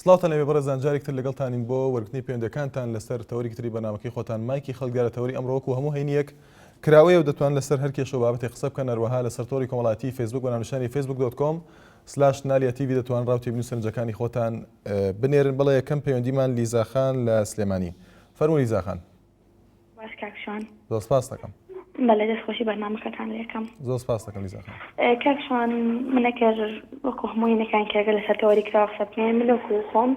سڵاتان لەوێ بەڕێزان جارێکتر لەگەڵتانین بۆ وەرگرتنی پەیوەندەکانتان لەسەر تەوەریکتری بەنامەکەی خۆتان مایکی خەڵکگارە تەوەری ئەمڕۆکو هەموو هەینیەک کراوەیە و دەتوان لەسەر هەر کێشە و بابەتێک قسە بکەن هەروەها لەسەر تۆڕی کۆمەڵایەتی فیسبوک بە ناونیشانی facebook.com/نالیا-tv دەتوان ڕاو بنووسن سەرنجەکانی خۆتان بنێرن. بەڵێ یەکەم پەیوەندیمان لیزاخان لە سلێمانی. فەرمووی لیزاخان. باش کاکشوان. زۆر سپاس دەکەم. بەڵێ دەستخۆشی بەرنامەکەتان یەکەم. زۆر سپاس دەکەم لیزاخان. کاکشوان منەکەر وەکو هەمووینەکان کێگە لەسەر تەوەری کراوە قسە بکەین من وەکو خۆم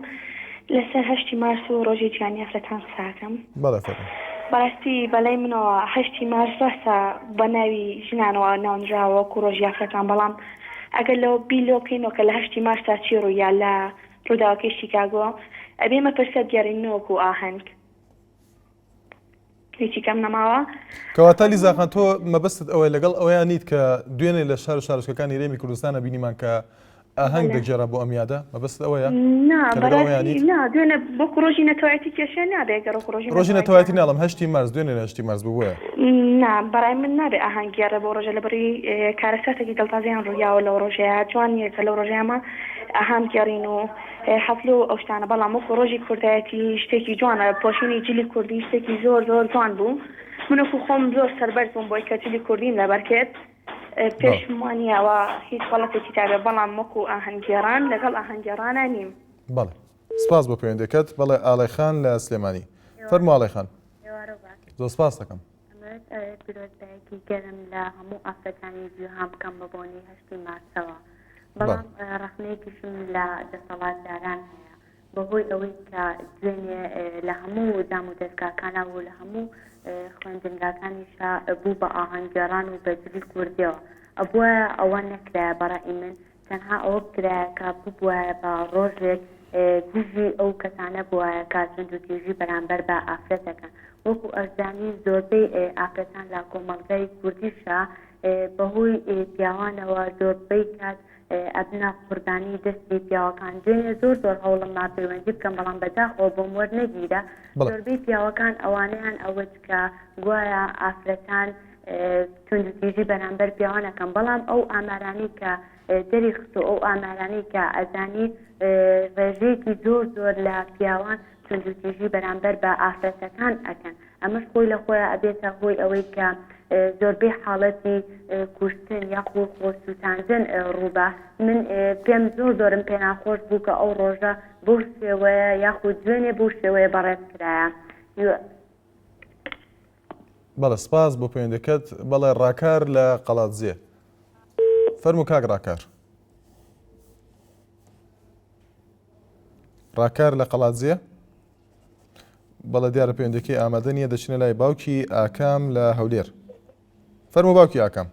لەسەر 8 مارس و ڕۆژی جیهانی ئافرەتان قساکەم. بەڵێ فەرمووی. بەڕاستی بەلای منەوە 8 مارس ڕاستە بە ناوی ژنانەوە ناونراوە وەکو ڕۆژی ئافرەتان، بەڵام ئەگەر لەوە بیلۆ بکەینەوە کە لە 8 مارس تا چی ڕوویان لە ڕووداوەکەی شیکاگۆ ئەبێ مەپرسە گەڕینەوە وەکو ئاهەنگ. هیچی کەم نەماوە. کەواتە لیزاخان تۆ مەبەستت ئەوەی لەگەڵ ئەوەیان نیت کە دوێنێ لە شار و شارۆچکەکانی هەرێمی کوردستانە بینیمان کە ئاهەنگ دەگێڕا بۆ ئەم یادە؟ مەبەست ئەوەیە؟ نا دوێنێ بۆکو ڕۆژی نەتەوایەتی کێشە نابێ گەڕۆ ڕۆژی نەتەوایەتی ناڵم 8 مارس دوێنێ لە 8 مارس بووە. نا بەڕای من نابێ ئاهەنگ گێڕە بۆ ڕۆژە لەبەری کارەساتێکی دڵتازیان ڕوویاوە لەو ڕۆژەیە جوان نیە کە لەو ڕۆژەیەمە ئاهەنگ گێڕین و حەفلە و ئەو شتانە، بەڵام وەکو ڕۆژی کوردایەتی شتێکی جوانە، پۆشینی جلی کوردی شتێکی زۆر زۆر جوان بوو. من وەکو خۆم زۆر سەربەرز بووم بۆی کە جلی کوردیم لەبەرکێت پێشمانیەوە هیچ خەڵەتێکی تابێ، بەڵام وەکو ئاهەنگگێڕان لەگەڵ ئاهەنگگێڕانە نیم. بەڵێ سپاس بۆ پەیوەندەکەت. بەڵێ ئاڵای خان لە سلێمانی. فەرموو ئاڵای خان. زۆر سپاس دەکەم. پیرۆزبایەکی گەرم لە هەموو ئافرەتانی جیهان بکەم بە بۆنی 8 مارسەوە، بەڵام ڕەخنەیەکیشم لە دەسەڵاتداران هەیە بەهۆی ئەوەی کە دوێنێ لە هەموو دام و دەستگاکانە و لە هەموو خوێندنگاکانیشە بوو بە ئاهەنگگێڕان و بەجلی کوردیەوە. ئەبووە ئەوە نەکرایە بەڕای من، تەنها ئەوە بکرایە کە بووە بە ڕۆژێک دژی ئەو کەسانە بووایە کە چەند و تێژی بەرامبەر بە ئافرەتەکەن. وەکو ئەرزانی زۆربەی ئافرەتان لە کۆمەڵگەی کوردیشە بەهۆی پیاوانەوە زۆربەی کات ئەبنا قوربانی دەستی پیاوەکان. دوێنێ زۆر هەوڵم پەیوەندی بکەم، بەڵام بەداخەوە بۆم وەرنەگیرە. زۆربەی پیاوەکان ئەوانەیان ئەوەت کە گوایە ئافرەتان توندوتیژی بەرامبەر پیاوانەکەن، بەڵام ئەو ئامارانی کە دەری خست و ئەو ئامارانی کە ئەزانی ڕێژەیەکی زۆر لە پیاوان توندوتیژی بەرامبەر بە ئافرەتەکان ئەکەن. ئەمەش خۆی لە خۆیان ئەبێتە هۆی ئەوەی کە زۆربەی حاڵەتی کوشتن یاخۆ خۆسووتاندن ڕووبە. من پێم زۆرم پێ ناخۆش بوو کە ئەو ڕۆژە بۆ شێوەیە یاخود دوێنێ بۆ شێوەیە بەڕێز کرایە. بەڵێ سپاس بۆ پەیوەندەکەت. بەڵێ ڕاکار لە قەڵاتزێ. فەرموو کاک ڕاکار. ڕاکار لە قەڵاتزێ. بەڵێ دیارە پەیوەندەکەی ئامادە نیە، دەچنە لای باوکی ئاکام لە هەولێر. فەرموو باوکی ئاکام.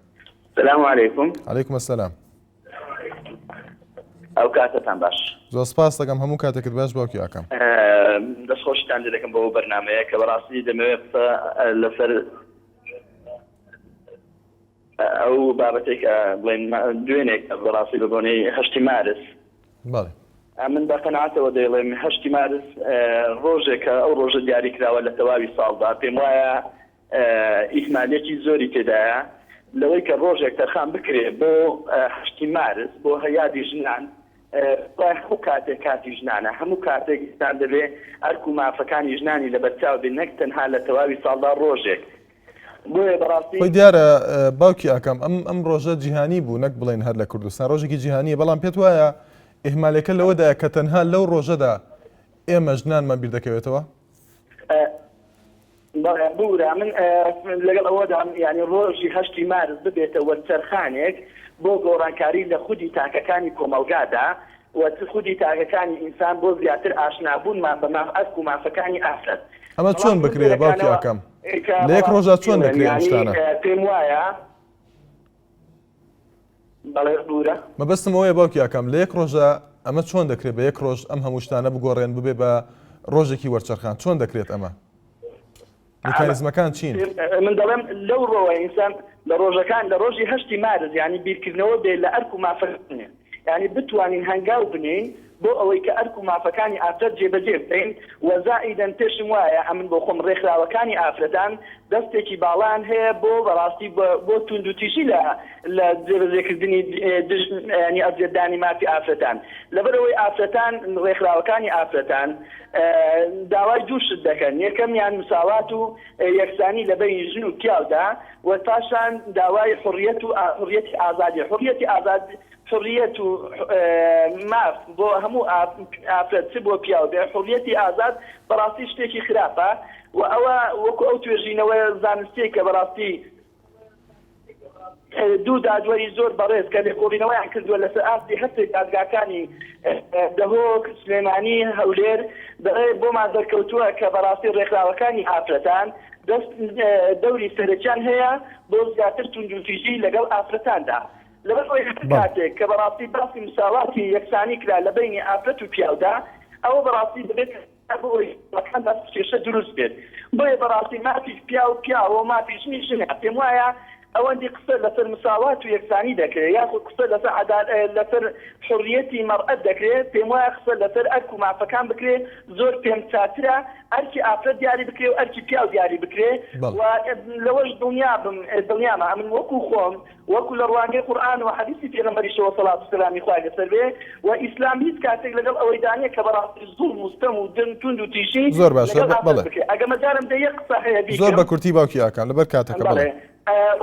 سلام علیکم. عەلەیکم ئەسسەلام. ئەو کاتتان باش. زۆر سپاس دەکەم هەموو کاتێکت باش باوکی ئاکام. دەستخۆشتان دەکەم بۆ بەرنامەیە کە بەڕاستی دەمەوێت قسە لەسەر ئەو بابەتێک کە بڵێن دوێنێک بەڕاستی بە بۆنەی 8 مارس. بەڵێ من بە قەناعەتەوە دەیڵێم 8 مارس ڕۆژێکە ئەو ڕۆژە دیاری کراوە لە تەواوی ساڵدا. پێم وایە ئیحمالێکی زۆری تێدایە لەوەی کە ڕۆژێک تەرخان بکرێ بۆ 8 مارس بۆ هەیادی ژنان. هەموو کاتێک کاتی ژنانە، هەموو کاتێکستان دەبێ ئەرک و مافەکانی ژنانی لە بەرچاو بێ، نەک تەنها لە تەواوی ساڵدا ڕۆژێک. بۆیە بەڕاستی خۆی دیارە باوکی ئاکام ئەم ڕۆژە جیهانی بوو، نەک بڵێن هەر لە کوردستان ڕۆژێکی جیهانیە، بەڵام پێت وایە ئیحمالەکە لەوەدایە کە تەنها لەو ڕۆژەدا ئێمە ژنانمان بیر دەکەوێتەوە؟ بورە من لەگەڵ ئەوەدا ینی ڕۆژی 8 مارس ببێتە وەرچەرخانێک بۆ گۆڕانکاری لە خودی تاکەکانی کۆمەلگادا و خودی تاکەکانی ئینسان بۆ زیاتر ئاشنابوونمان بە ئەرک و مافەکانی ئافرەت. ئەمە چۆن بکرێ باوکی ئاکام؟ لە یەک ڕۆژە چۆن دەکرێت ئەم شتانە؟ پێم وایە بەڵێ بورە مەبەستم ئەوەیە باوکی ئاکام لە یەک ڕۆژە ئەمە چۆن دەکرێت بە یەک ڕۆژ ئەم هەموو شتانە بگۆڕێن ببێ بە ڕۆژێکی وەرچەرخان؟ چۆن دەکرێت ئەمە؟ میکانیزمەکان چین؟ من دەڵێم لەو ڕۆوە ئینسان لە ڕۆژەکان لە ڕۆژی 8 مارس ینی بیرکردنەوە بێ لە ئەرک و مافەکانێ، ینی بتوانین هەنگاو بنین بۆ ئەوەی کە ئەرک و مافەکانی ئافرەت جێبەجێ بکەین وەزائیدەن پێشم وایە ئەمن بۆ خۆم ڕێکخراوەکانی ئافرەتان دەستێکی باڵان هەیە بۆ بەڕاستی بۆ توندوتیژی لە جێبەجێکردنی ینی ئەزیێتدانی مافی ئافرەتان لەبەرەوەی ئافرەتان ڕێکخراوەکانی ئافرەتان داوای دوو شت دەکەن یەکەمیان مساوات و یەکسانی لەبەری ژن و پیاودا و پاشان داوای حڕیەتی ئازادی حڕیەت و ماف بۆ هەموو ئافرەت بۆ پیاو بێ حڕیەتی ئازاد بەڕاستی شتێکی خراپە و ئەوە وەکو ئەو توێژینەوە زانستی کە بەڕاستی دوو دادوەری زۆر بەڕێز کە لێکۆڵینەوەیان کردووە لەسەر ئاستی هەستێک دادگاکانی دەهۆک سلێمانی هەولێر دەڵێ بۆمان دەرکەوتووە کە بەڕاستی ڕێکخراوەکانی ئافرەتان دەوری سەرەکیان هەیە بۆ زیاتر توندوتیژی لەگەڵ ئافرەتاندا لەبەر ئەوەی کاتێک کە بەڕاستی باسی مساواتی یەکسانی کرا لە بینی ئافرەت و پیاودا ئەوە بەڕاستی دەبێت بۆەکاندا کێشە دروست بێت بۆیە بەڕاستی مافی پیاوە مافی ژنی ژنە پێم وایە ئەوەندی قسە لەسەر مساوات و یەکسانی دەکرێت یاخود قسە لەسەر حڕیەتی مەرئەت دەکرێت پێم وایە قسە لەسەر ئەرک و مافەکان بکرێت زۆر پێم چاترە ئەرکی ئافرەت دیاری بکرێت و ئەرکی پیاو دیاری بکرێت و لەوەش دڵنیامە ئەمن وەکو خۆم وەکو لە ڕوانگەی قورئان و حەدیثی پێغەمبەری سەڵات و سەلامی خوای لەسەر بێ و ئیسلام هیچ کاتێک لەگەڵ ئەوەی دانیە کە بەڕاستی زوڵم و ستەم و توند و تیژی زۆر باشە بەڵێ ئەگەر مەجارم دە یەک قسە هەیە زۆر بە کورتی باوکی ئاکان لەبەر کاتەکە بڵێ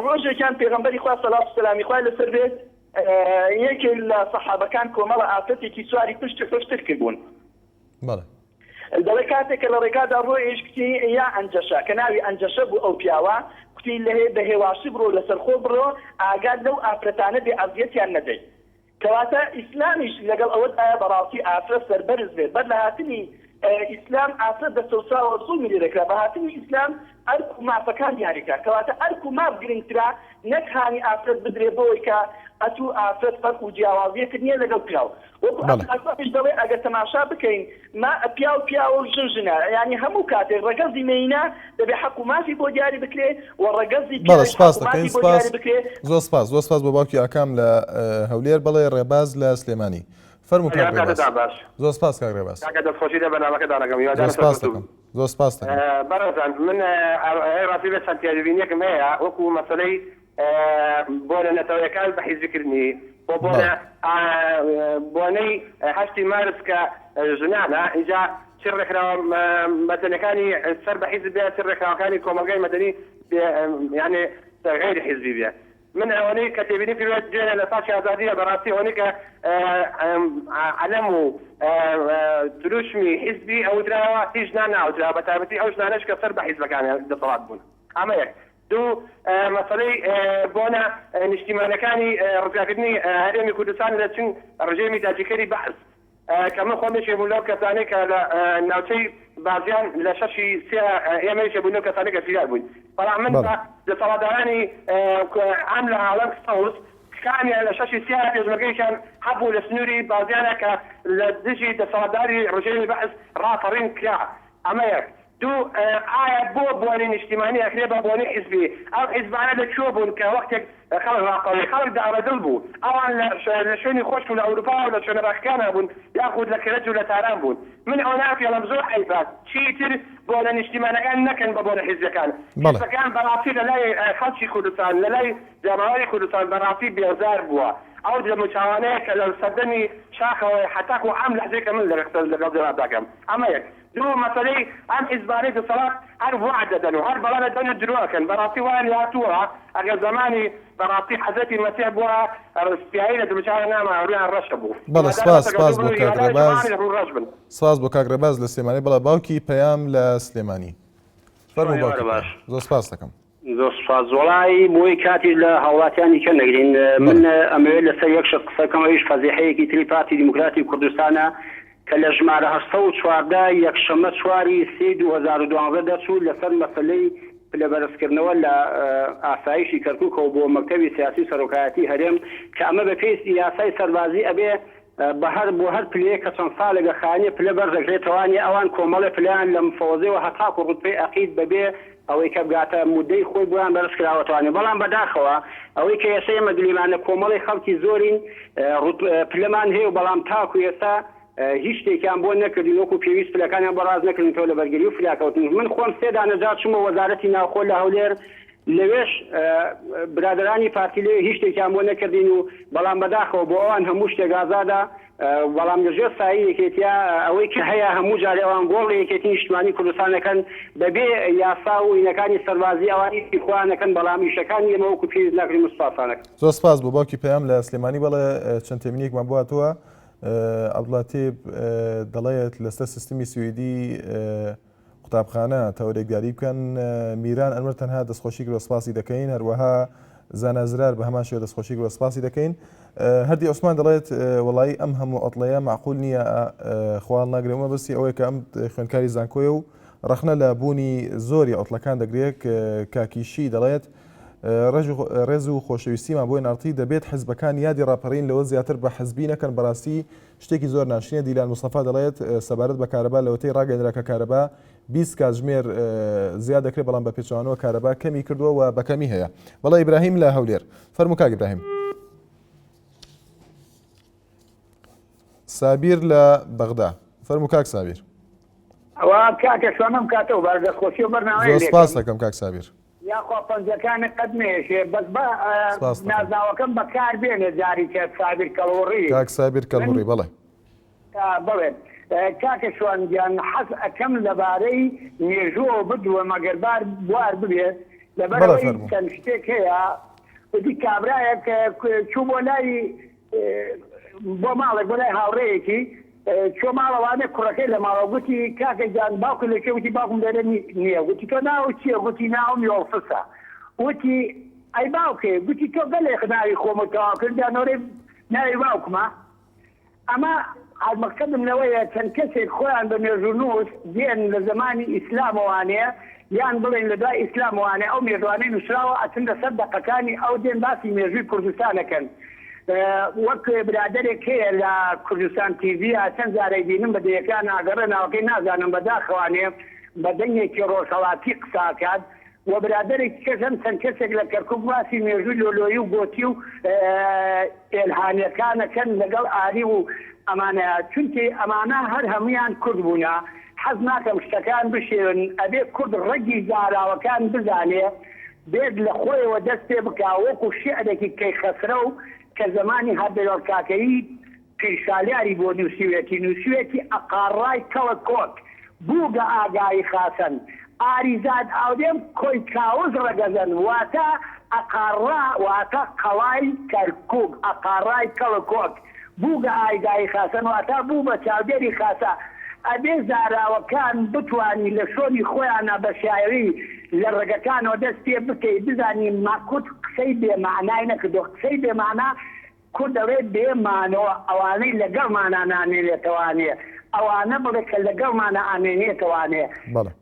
ڕۆژێکیان پێغەمبەری خوا سەڵات و سەلامی خوای لەسەر بێت یەکێ لە سەحابەکان کۆمەڵە ئافرەتێکی سواری پشتر کردبوون دەڵێ کاتێک کە لە ڕێگادا ڕۆیش کتی یا ئەنجەشە کە ناوی ئەنجەشە بوو ئەو پیاوە کوتی بە هێواشی بڕۆ لەسەر خۆ بڕۆ ئاگاد لەو ئافرەتانە بێ ئەزیەتیان نەدەی کەواتە ئیسلامیش لەگەڵ ئەوەدایە بەڕاستی ئافرەت سەربەرز بێت بەر لە هاتنی ئیسلام ئافرەت دەسەوساوە زوڵمی لێدەکرا بە هاتنی ئیسلام ئەرک و مافەکان دیاریکە کەواتە ئەرک و ماف گرنگترا نەک هانی ئافرەت بدرێ بۆی کە ئەتوو ئافرەت فەرق و جیاوازیەکرد نییە لەگەڵ پیاو وەکو ئەساس دەڵێ ئەگەر تەماشا بکەین ما پیاو و ژنە یعنی هەموو کاتێک ڕەگەزی مینە دەبێ حەق و مافی بۆ دیاری بکرێ و ڕەگەزی سپاس دەکەین زۆر سپاس بۆ باوکی ئاکام لە هەولێر بڵێ ڕێباز لە سلێمانی فەرموو زۆر سپاس کاک ڕێباز زۆر سپاس بەڕێزان من ڕاستی بە سەنتیاژبینیەکم هەیە وەکو مەسەلەی بۆ لە نەتەوەیەکان بە حیزبکردنی بۆنەی 8 مارس کە ژنانە اینجا چ ڕێکخراوە مەدەنیەکانی سەر بە حیزب بێت چ ڕێکخراوەکانی کۆمەلگای مەدەنی یعنی غیر حیزبی بێت من ئەوەی کە تێبینی پێوێت جێنە لە ساچی ئازادیە بەڕاستی ئەوەی کە عەلەم و دروشمی حیزبی ئەودراوە هیچ ناودرا بە تایبەتی ئەو ژنانەش کە سەر بە حیزبەکان دەسەڵات بوون ئەمە یەک دوو مەسەلەی بۆنە نیشتیمانەکانی ڕزگارکردنی هەرێمی کوردستان لە چنگ ڕژێمی داگیرکەری بەحث کە من خۆم شێبوون لەو کەسانەی کە لە ناوچەی بازیان لە 6 ئێمە شێبوون لەو کەسانەی کە فیلار بووین بەڵام من دەسەڵاتدارانی ئەم لە هاڵەند سەوز کامیان لە 6 پێشمەرگەیشان هەبوو لە سنووری بازیانە کە لە دژی دەسەڵاتداری ڕژێمی بەحث ڕاپەڕین کرا ئەمە یەک دوو ئایا بۆ بۆنی نیشتیمانی ئەکرێ بە بۆنی حیزبی ئەو حیزبانە لەکوێ بوون کە وەختێک خەڵک ڕاپەڕی خەڵک داڕەدڵ بوو ئەوان لە شوێنی خۆش و لە ئەوروپا و لە شوێنە ڕاکەکانە بوون یاخود لە کەرەج و لە تاران بوون من ئەو ناپێڵم زۆر عیبات چیتر بۆ لە نیشتیمانەکان نەکەن بە بۆنە حیزبەکان حیزبەکان بەڕاستی لە لای خەڵکی کوردستان لە لای جاماوەری کوردستان بەڕاستی بێزار بووە ئەو لە مچاوانەیە کە لە سەردەمی شاخەوەی حتاکو ئەم لەحزەیە کە من لەگەڵ جەنابداکەم ئەمە یەک دوو مەسەلەی ئەم حیزبانەی دەسەڵات هەر وعد دەدەن و هەر بەڵانە دەنە درۆکەن بەڕاستی وایان هاتووە ئەگەر زمانی بەڕاستی حەزەتی مەسیح بووە ڕستیایی لە دمچاوە نامە ڕویان ڕەشە بوو بەڵێ سپاس بۆ کاک ڕێباز سپاس بۆ کاک ڕێباز لە سلێمانی بەڵێ باوکی پەیام لە سلێمانی فەرموو باوکی زۆر سپاس دەکەم زۆر سپاس وڵی بۆی کاتی لە هاوڵاتیانی کە نەگرین من ئەمەوێت لەسەر یەک شت قسەکەم ئەویش فەزیحەیەکی تری پارتی دیموکراتی کوردستانە کە لە ژمارە 1940 یەکشەمە 4 3 2012 دەچوو لەسەر مەسەلەی پلەبەرزکردنەوە لە ئاسایشی کەرکووکەوە بۆ مەکتەبی سیاسی سەرۆکایەتی هەرێم کە ئەمە بە پێی یاسای سەربازی ئەبێ بۆ هەر پلەیە کە چەند ساڵێگە خانیە پلە بەردەگرێتەوەوانی ئەوان کۆمەڵی پلیان لە مفەوەزەوە هەتاکو ڕوتبەی عەقید بەبێ ئەوەی کە بگاتە مودەی خۆی بۆیان بەرزکراوەتوانێ بەڵام بەداخەوە ئەوەی کە ئێستا ئێمە گلیمانە کۆمەڵی خەڵکی زۆرین پلەمان هەیە و بەڵام تاکو ئێستا هیچ شتێکیان بۆ نەکردین وەکو پێویست پلەکانیان بەڕاز نەکردنەوە لە بەرگری و فلاکەوتن من خۆم سێ دانەجار چوومە وەزارەتی ناوخۆ لە هەولێر لەوێش برادرانی پارتی لێ هیچ شتێکیان بۆ نەکردین و بەڵام بەداخەوە بۆ ئەوان هەموو شتێک ئازادە بەڵام لەژێر سایی یەکێتیا ئەوەی کە هەیە هەموو جارێ ئەوان گۆڵی یەکێتی نیشتیمانی کوردستانەکەن بەبێ یاسا و ئینەکانی سەربازی ئەوانی خوانەکەن بەڵام ئیشەکانی ئێمە وەکو پێویست ناکرین مستافانەکە زۆر سپاس بۆ باوکی پەیام لە سلێمانی بەڵێ چەند تێمینێکمان بواتەوە عەبدوڵاتیب دەڵێت لەسەر سیستمی سوێدی قوتابخانە تەورێکداری بکەن میران ئەنوەر تەنها دەستخۆشی گرۆسپاسی دەکەین هەروەها زانازرار بە هەمان شێوە دەستخۆشی گرۆسپاسی دەکەین هەردی عوسمان دەڵێت وەڵایی ئەم هەموو ئەڵەیە معقول نییە خواڵ ناگرێمە بەستی ئەوەیە کە ئەم خوێندکاری زانکۆیە و ڕەخنە لە بوونی زۆری ئەوتڵەکان دەگرێت کاکیشی دەڵێت ڕێز و خۆشەویستیمان بۆی نارتی دەبێت حزبەکان یادی ڕاپەڕین لەوە زیاتر بە حزبی نەکەن بەڕاستی شتێکی زۆر ناشینە دیلان مستەفا دەڵێت سەبارەت بە کارەبا لەوەتەی ڕاگەیەنرا کە کارەبا 20 کاتژمێر زیاد دەکرێت بەڵام بە پێچوانەوە کارەبا کەمی کردووە و بەکەمی هەیە بەڵێ ئیبراهیم لە هەولێر فەرموو کاک ئیبراهیم سابیر لە بەغدا فەرموو کاک سابیر ئەوە کاکە شوانم کاتەوە بەردەستخۆشی و بەرنامەی زۆر سپاس دەکەم کاک سابیر یاخوا پەنجەکانی قەت نێشێ بەس بە نازناوەکەم بەکار بێنێ جاری کە سابیر کەڵوڕی کاک سابیر کەڵوڕی بەڵێ بڵێن کاکە شوانگیان حەز ئەەکەم لەبارەی مێژووە بدووە مەگەر بوار ببێت لەبەرەوەی چەند شتێک هەیە وتی کابرایە کە چوو بۆ لای بۆ ماڵێک بۆ لای هاوڕەیەکی چۆ ماڵەوانێ کوڕەکەی لە ماڵە گوتی کاکە گیان باوکو لەکێ وتی باوکم لێرە نییە گوتی تۆ ناو چییە گوتی ناوم یۆڵفسە وتی ئەی باوکێ گوتی تۆ گەلێک ناوی خۆمەتەوا کردیانۆرێ ناوی باوکمە ئەمە مەقسەدم لەوەیە چەند کەسێک خۆیان بە مێژوونووس دێن لە زمانی ئیسلامەوانەیە یان بڵێن لە دوای ئیسلاموانێ ئەو مێژوانەی نووسراوە ئەچن لەسەر دەقەکانی ئەو دێن باسی مێژووی کوردستانەکەن وەک برادێک هەیە لە کوردستان تیڤ چەند جارەی بینم بە دەیەکان ئاگەڕە ناوەکەی نازانم بەداخەوانێ بە دەنگێکی ڕۆژهەڵاتی قساکات و برادێک کەسم چەند کەسێک لە کەرکوب باسی مێژووی لۆلۆیی و گۆتی و ئێلهانیەکانەکەن لەگەڵ ئاری و ئەمانە چونکی ئەمانە هەر هەمویان کورد بوونە حەز ناکەم شتەکان بشێن ئەبێ کورد ڕەگی زاراوەکان بزانێ بێت لە خۆیەوە دەست پێ بکا وەکو شیعرێکی کەی خەسرە و کە زمانی هەردەوەڵ کاکەیی پیرسالیاری بۆ نووسوێتی ئەقاڕای کەڵە کۆک بوو بە ئاگایی خاسن ئاریزاد ئاودێم کۆی کاوز ڕەگەزن واتە ئەقاڕا واتە قەڵای کەرکوب ئەقاڕای کەڵە کۆک بوو بە ئاگایی خاسن واتە بوو بە چاودێری خاسە ئەبێ زاراوەکان بتوانی لە شۆنی خۆیانە بە شاعری لە ڕێگەکانەوە دەست پێ بکەیت بزانین ماکوت قسەی بێمانای نەکردو قسەی بێمانە کورد دەوێت بێمانەوە ئەوانەی لەگەڵمانە نامێنێتەوانێ ئەوانە بڵێ کە لەگەڵمانە ئامێنێتەوانێ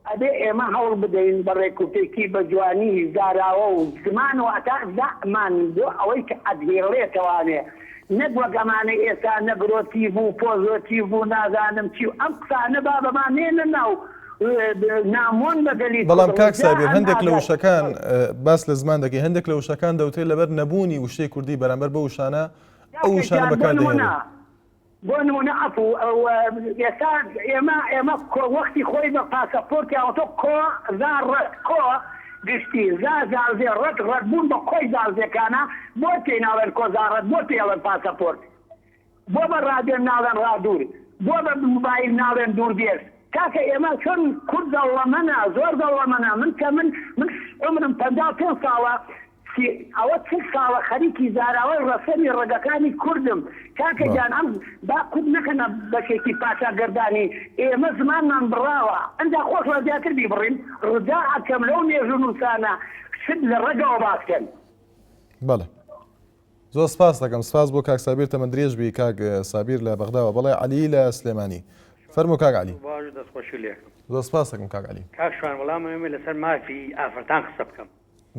ئەبێ ئێمە هەوڵ بدەین بە ڕێکوپێکی بە جوانی زاراوە و زمانەوە ئەتا زەمان بۆ ئەوەی کە ئەدهێڵێتەوانێ نەک وەگەمانە ئێستا نەگرۆتی بوو پۆزۆتی بوو نازانم چی و ئەم قسانە با بەمانێنە ناو نامۆن بەگەلی بەڵام کاک سابیر هەندێک لە وشەکان باس لە زمان دەکەی هەندێک لە وشەکان دەوترێت لەبەر نەبوونی وشەی کوردی بەرامبەر بە وشانە ئەو وشانە بەکاردێنێت بۆ نمونە ئەفو ئێستا ئێمە وەختی خۆی بە پاسەپۆرتی ئەوتۆ کۆ زار ڕەت کۆ گشتی زازازێ ڕەت ڕەتبوون بە کۆی زازەکانە بۆ پێی ناڵێن کۆزارەت بۆ پێڵێن پاسەپۆرت بۆ بە ڕادێن ناڵێن ڕادوور بۆ بە موبایل ناڵێن دووربێز کاکە ئێمە چۆن کورد دەوڵەمەنە زۆر دەوڵەمەنە من کە من عمرم 55 ساڵە ئەوە 40 ساڵە خەریکی زاراوەی ڕەسەری ڕێگەکانی کوردم کاکە گیان ئەم با کورد نەکەنە بەشێکی پاشاگەردانی ئێمە زمانمان بڕاوە ئەنجا خۆشوە زیاتر بیبڕین ڕدا ئەکەم لەو مێژوو نووسانە شت لە ڕێگەوە باسکەن بەڵێ زۆر سپاس دەکەم سپاس بۆ کاک سابیر تەمەند درێژ بی کاک سابیر لە بەغداوە بەڵێ عەلی لە سلێمانی فەرموو کاک عەلی زۆر سپاس دەکەم کاک عەلی کاکشوان وەڵام ئێمە لەسەر مافی ئافرەتان قسە بکەم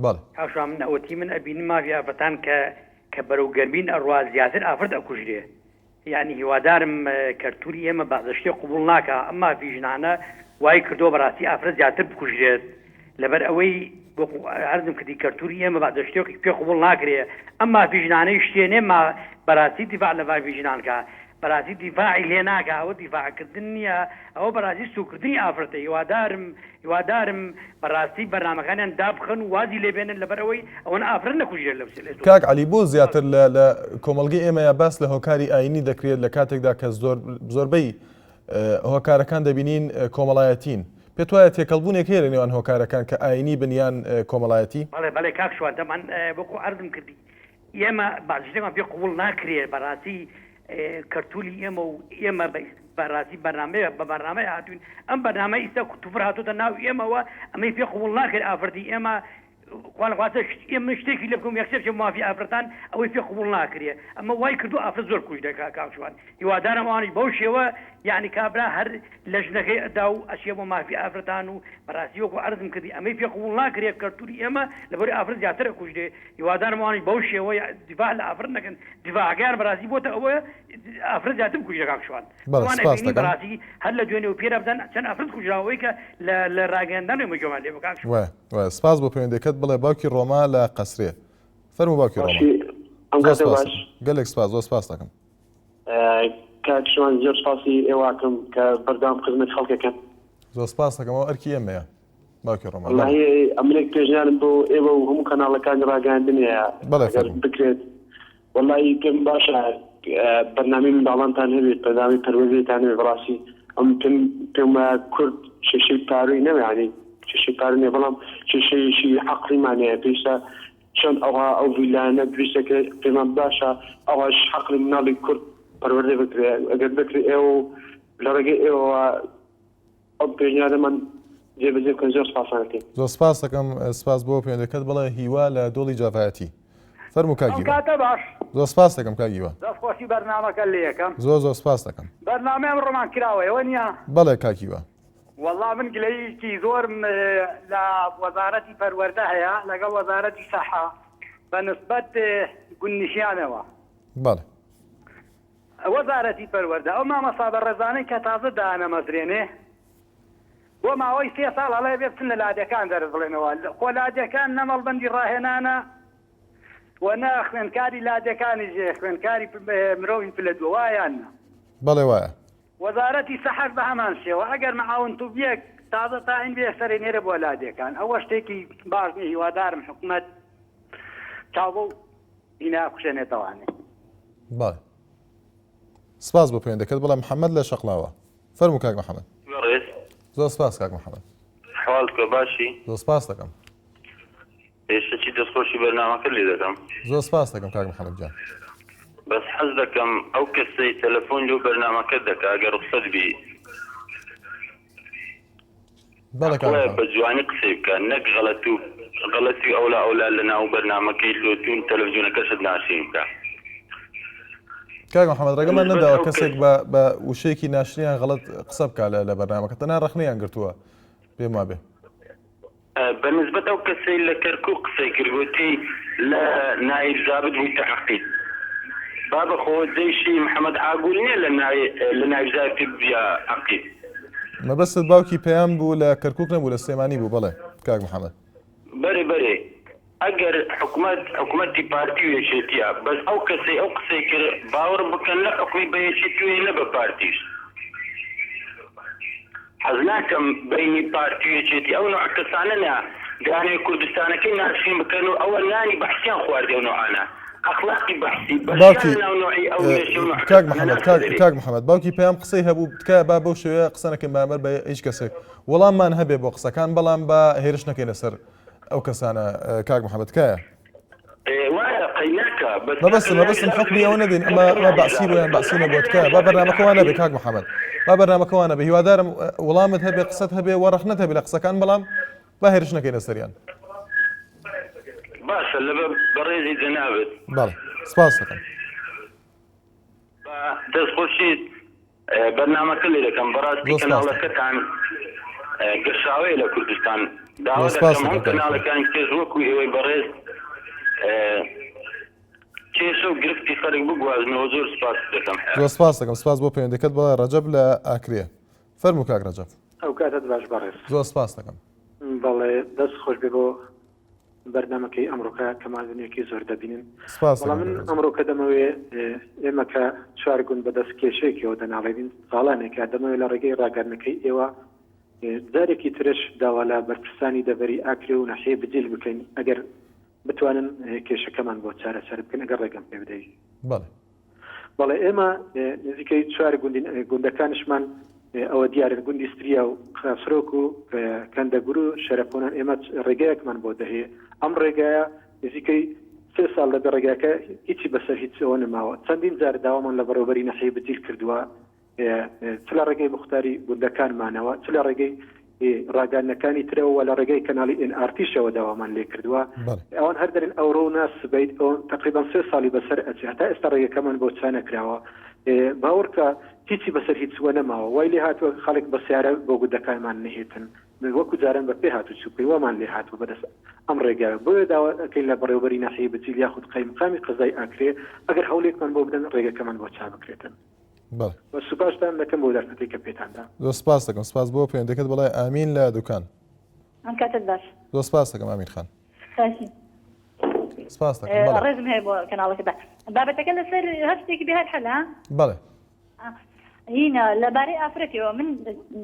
بەڵێ کاکشوان من ئەوەتی من ئەبینم مافی ئافرەتان کە بەرەوگەرمین ئەڕوا زیاتر ئافرەت ئەکوژرێ یعنی هیوادارم کەرتوری ئێمە بەعدەشتی قبول ناکە ئەم مافی ژنانە وای کردۆ بەڕاستی ئافرەت زیاتر بکوژرێت لەبەر ئەوەی عرضم کردی کەرتوری ئێمە بەعدەشتێکی پێ قبول ناکرێ ئەم مافی ژنانەی شتێنێ ما بەڕاستی دیفاع لە مافی ژنان کە بەڕاستی دیفاعی لێ ناکە ئەوە دیفاعکردن نییە ئەوە بەڕاستی سوکردنی ئافرەتە هیوادارم بەڕاستی بەرنامەکانیان دابخەن و وازی لێبێنن لەبەرەوەی ئەوەن ئافرەت نەکوژێت لە کاک علی بۆ زیاتر لە کۆمەڵگەی ئێمە یا باس لە هۆکاری ئاینی دەکرێت لە کاتێکدا کە زۆربەی هۆکارەکان دەبینین کۆمەڵایەتین پێت وایە تێکەڵبوونێک هەیە لە نێوان هۆکارەکان کە ئاینی بنیان کۆمەڵایەتی بەڵێ کاک شوان دەمان وەکو عەرزم کردی ئێمە باششتێکمان پێ قوبوڵ ناکرێت بەڕاستی کەرتولی ئێمە و ئێمە بەڕاستی بەرنامەیە بە بەرنامەی هاتوین ئەم بەرنامە ئیستا توفر هاتوتە ناو ئێمەوە ئەمەی پێ قوبوڵ ناکرێت ئافرەتی ئێمە خوانخواتە ئێمە شتێکی لێ بکەم یەکسەر مافی ئافرەتان ئەوەی پێ قوبوڵ ناکرێت ئەمە وای کردو ئافرەت زۆر کوژ دەکا کاکشوان هیوادارم ئەوانش بەو شێوە یعنی کابرا هەر لە ژنەکەی ئەدا و ئەچێ بۆ مافی ئافرەتان و بەڕاستی وەکو عەرزم کردی ئەمەی پێ قوبوڵ ناکرێت کەرتوری ئێمە لەبەری ئافرەت زیاتر کوژدێ هیوادارم ئەوانش بەو شێوە دیفاع لە ئافرەت نەکەن دیفاعەکەیان بەڕاستی بۆتە ئەوە ئافرەت زیاتر کوژ دەکا کاکشوان بەڕاستی هەر لە دوێنێ و پێرە بدەن چەند ئافرەت کوژراوەی کە لە ڕاگەیاندان ئێمە گوێمان لێ بکاک سپاس بۆ پەیوەندیەکەت بڵێ باوکی ڕۆما لە قەسرێ فەرموو باوکی ڕۆما گەلێک سپاس زۆر سپاس دەکەم کاکشوان زۆر سپاسی ئێواکەم کە بەردام خزمەت خەڵکەکەن زۆر سپاس دەکەمەوە ئەرکی ئێمەیە باوکی ڕۆما ئەمرێک پێژنیارم بۆ ئێوە و هەموو کەناڵەکانی ڕاگەاندنەیە بکرێت وەڵی پێم باشە بەرنامەی منداڵانتان هەبێت بەردامی پەروەردەیەتان هەبێت بەڕاستی ئەم پێم وایە کورد کێشەی پاروی نەوێ کێشەی پارو نیە بەڵام کێشەیەکی عەقلیمانەیە پێویستە چەند ئەو ڤیلانە پێویستەکە پێمان باشە ئەوەش عەقلی مناڵی کورد پەروەردە بکرێت ئەگەر بکرێت ئێوە لە ڕێگەی ئێوە ئەو پێشنیارەمان جێبەجێ بکەن زۆر سپاسانەکەین زۆر سپاس دەکەم سپاس بۆ پەیوەندیەکەت بڵێ هیوا لە دۆڵی جاڤایەتی فەرموو کاکی کاتە باش زۆر سپاس دەکەم کاگیوە دەستخۆشی بەرنامەکە لێ یەکەم زۆر سپاس دەکەم بەرنامەیەم ڕۆمان کراوەوە نییە بەڵێ کاکیوە والله من گلەیەکی زۆرم لە وەزارەتی پەروەردە هەیە لەگەڵ وەزارەتی سەحا بەنسبەت گوندنشیانەوە بەڵێ وەزارەتی پەروەردە ئەو مامەسا بەڕێزانەی کە تازە دانەمەزرێنێ بۆ ماوەی 3 ساڵ هەڵێ بێ بچن لە لادەکان دەرز بڵێنەوە خۆ لادەکان نەمەڵبەندی ڕاهێنانە و نە خوێنکاری لادەکانی ژێ خوێنکاری مرۆڤی پلە دووایانە بەڵێ وایە وەزارەتی سەحەر بە هەمان شێوە ئەگەر مەعاون تو بێک تازە تاین بێ سەرێنێرە بۆ لادەکان ئەوە شتێکی باش نیە هیوادارم حکوومەت چاوبە و بینا کوشێنێتەوانێ بەڵێ سپاس بۆ پەیوەندیەکەت بڵێ محەممەد لە شەقلاوە فەرموو کاک محەممەد زۆر سپاس کاک محەممەد حواڵکە باشی زۆر سپاس دەکەم پێشەکی دەستخۆشی بەرنامەکە لێ دەکەم زۆر سپاس دەکەم کاک محەممەد جان بەس حەز دەکەم ئەو کەسەی تەلەفۆن لەو بەرنامەکە دەکا ئەگەر ڕخسەت بی بە جوانی قسەی بکە نەک غەڵەتی ئەولا لەناو بەرنامەکەی لۆتون تەلەڤیزیۆنەکەشت ناشرین بکە کاک محەممەد ڕێگەمان نەداوە کەسێک بە وشەیەکی ناشریان غەڵەت قسە بکە لە بەرنامەکە تەنها ڕەخنەیان گرتووە پێم وابێ بەنسبەت ئەو کەسەی لە کەرکووک قسەی کردوتی لە نایب زابط بووی تەحقیق بابە خۆ دەیشی محەممەد ئاگول نییە لە نایب زابطی بیا عەقیب مەبەستت باوکی پێیان بوو لە کەرکووک نەبوو لە سلێمانی بوو بەڵێ کاک محەممەد بەرێ ئەگەر حکوومەتی پارتی و یەکێتیە بەس ئەو کەسەی ئەو قسەی کرد باوەڕ بکەن لە حکومی بە یەکێتی نە بە پارتیش حەز ناکەم بینی پارتی و یەکێتی ئەو نوع کەسانە نە گرانەی کوردستانەکەی ناشرین بکەن و ئەوە نانی بەحسیان خواردێ و نوعانە ئەخلاقی بەحسی بەشیان ناو نوعی ئەو کاک محەممەد باوکی پێیان قسەی هەبوو تکایە با بەو شێوەیە قسە نەکەین بەرامبەر بە هیچ کەسێک وەڵاممان هەبێ بۆ قسەکان بەڵام بە هێرش نەکەین لەسەر ئەو کەسانە کاک محەممەد کایە مەبەستم حکمی ئەوە نەدەین ئەمە باسی بۆیان باسی نەبووە تکایە با بەرنامەکەوان نەبێ کاک محەممەد با بەرنامەکەوان نەبێ هیوادارم وەڵامت هەبێ قسەت هەبێ وەڕەخنەت هەبێ لە قسەکان بەڵام با هێرش نەکەین لەسەریان باشە لەبە بەڕێزی جەنابێت بەڵێ سپاس دەکەم دەستخۆشیت بەرنامەکە لێ دەکەم بەڕاستی کەناڵەکەتان گەشاوەیە لە کوردستان داوا دەکەم هەم کەناڵەکانی تێژ وەکو ئێوەی بەڕێز کێشە و گرفتی خەڵک بگوازنەوە زۆر سپاس دەکەم زۆر سپاس دەکەم سپاس بۆ پەیوەندیەکەت بڵێ ڕەجەب لە ئاکرێ فەرموو کاک ڕەجەب ئەو کاتت باش بەڕێز زۆر سپاس دەکەم بەڵێ دەست خۆش بێ بۆ بەرنامەکەی ئەمڕۆکە کەمازنێکی زۆر دەبینن. سپاس بەڵام من ئەمڕۆ کە دەمەوێ ئێمە کە چوار گوند بەدەست کێشەیەکەوە دەناڵێنین ساڵانێکە دەمەوێت لە ڕێگەی ڕاگەرنەکەی ئێوە جارێکی ترش داوا لە بەرپرسانی دەبەری ئاکرێ و نەحەیە بجیل بکەین ئەگەر بتوانن کێشەکەمان بۆ چارەسەر بکەن ئەگەر ڕێگەم پێ بدەیت. بەڵێ ئێمە نزیکەی چوار گوندەکانشمان ئەوە دیارن گوندی ستریا و خافرۆک و کەندەگور و شەرەپۆنان ئێمە ڕێگەیەکمان بۆ دەهەیە. ئەم ڕێگایە نزیکەی 3 ساڵ لەبێ ڕێگاکە هیچی بەسەر هیچ ئەوە نماوە. چەندین جار داوامان لە بەڕێوەبەری نەحەیە بجیل کردووە، چ لە ڕێگەی مختاری گوندەکانمانەوە، چ لە ڕێگەی ڕاگەرنەکانی ترەوە لە ڕێگەی کەناڵی NRT-شەوە داوامان لێ کردووە. ئەوان هەردەرن ئەوڕۆ ناسبیت ئەوان تقریبان 3 ساڵی بەسەر ئەچێ هەتا ئێستا ڕێگەکەمان بۆ چا نەکراوە. باوەڕکە هیچی بەسەر هیچ وە نەماوە، وای لێ هاتووە خەڵک بە سیارە بۆ گوندەکانمان نەهێتن، وەکو جاران بە پێ هاتوو چووکەی وەمان لێ هاتووە بەدەست ئەم ڕێگایە. بۆیە داواکەین لە بەڕێوەبەری نەحەیە بجیل یاخود قەیمقامی قەزای ئاکرێ ئەگەر هەولێکمان بۆ بدەن ڕێگەکەمان بۆ چا بکرێتن. سوپاستان دەکەم بۆ دەرفەتەی کە پێتاندا. زۆر سپاس دەکەم. سپاس بۆ پەیوەندیەکەت بەڵای ئامین لە دوکان. ئەم کاتت باش. زۆر سپاس دەکەم ئامین خان. سپاس دەکەم. ڕێزم هەیە بۆ کەناڵەکەدا. بابەتەکە لەسەر هەستێکی بێهات حەلا؟ بەڵێ. هینە لەبارەی ئافرەتەوە من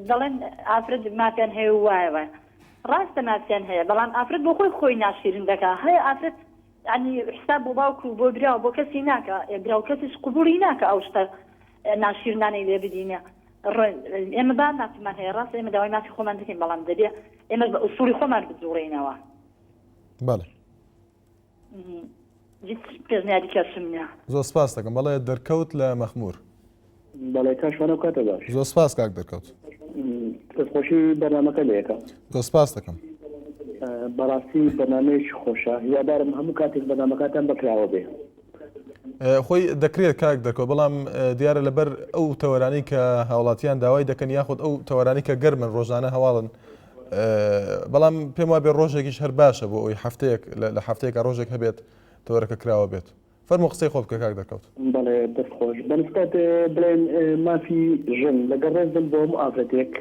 دەڵێن ئافرەت مافیان هەیە و وایە ڕاستە مافیان هەیە، بەڵام ئافرەت بۆ خۆی ناشیرن دەکا. هەیە ئافرەت ینی حساب بۆ باوکو بۆ براوە بۆ کەسی ناکە، براو کەسیش قبوڵی ناکە ئەو شتە ناشیرنانەی لێ بدینە. ئێمە با مافیمان هەیە، ڕاست ئێمە داوای مافی خۆمان دەکەین، بەڵام دەبێ ئێمە بە ئوسوڵی خۆمان بجوڵێنەوە. بەڵێ. پێشنیاری کەسم نییە. زۆر سپاس دەکەم. بەڵێ دەرکەوت لە مەخموور. بەڵێ کاشوانە کاتە باش. زۆر سپاس کاک دەرکەوت. دەستخۆشی بەرنامەکە لەیەکە. زۆر سپاس دەکەم. بەڕاستی بەرنامەیەکی خۆشە، هیوادارم هەموو کاتێک بەرنامەکانتان بەکراوە بێ. خۆی دەکرێت کاک دەرکەوت، بەڵام دیارە لەبەر ئەو تەوەرانی کە هاوڵاتیان داوای دەکەن یاخود ئەو تەوەرانی کە گەرمن ڕۆژانە هەواڵن، بەڵام پێم وابێ ڕۆژێکیش هەر باشە بۆ ئەوی هەفتەیەک لە هەفتەیەکە ڕۆژێک هەبێت تەوەرەکە کراوە بێت. فەرمو قسەی خۆ بکە کاک دەرکەوت. بەڵێ دەستخۆش بەنسبەت بڵێن مافی ژن لەگەڵ ڕێزم بۆ هەموو ئافرەتێک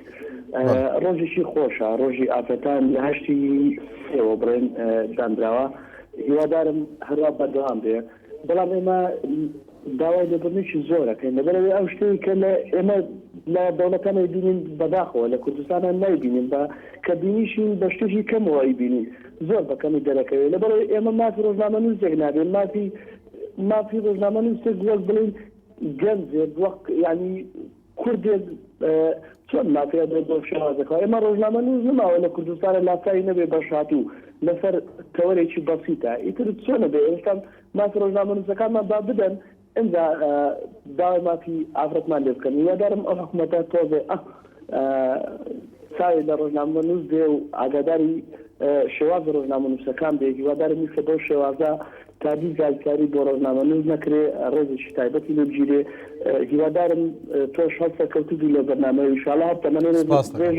ڕۆژێکی خۆشە، ڕۆژی ئافرەتان لە هەشتی ئێوە بڵێن دانراوە، هیوادارم هەروە بەردەوام بێ. بەڵام ئێمە داوای لێبوردنێکی زۆرەکەین لەبەرەوەی ئەو شتەی کە ئێمە لە دەوڵەتانە بینین بەداخەوە لە کوردستانە نایبینین بە کە بینیشین بە شتێکی کەمەوەی بینین زۆر بەکەمی دەرەکەوێت. لەبەرەوەی ئێمە مافی ڕۆژنامە نووسێک نابێن، مافی ڕۆژنامە نووسێک وەک بڵین گەنجێک وەک ینی کوردێک چۆن مافیا بێت بۆ شێوازەکەەوە. ئێمە ڕۆژنامە نووس نماوە لە کوردستانە لاسایی نەبێ بەشاتی و لەسەر تەوەرێکی بەسیتە ئیتر چۆنە بێ ئێستا مافی ڕۆژنامە نووسەکانمان با بدەن ئەنجا داوای مافی ئافرەتمان لێ بکەن. هیوادارم ئەو حکوومەتە تۆزێ ساوی لە ڕۆژنامە نووس دێ و ئاگاداری شێوازە ڕۆژنامە نووسەکان بێ. هیوادارم کە بەو شێوازە تادی زیادکاری بۆ ڕۆژنامە نووس نەکرێ، ڕێزێکی تایبەتی لێ بگیرێ. هیوادارم تۆش هەستە کەوتوی لە بەرنامەی ئینشاءالله هەفتەمەنێ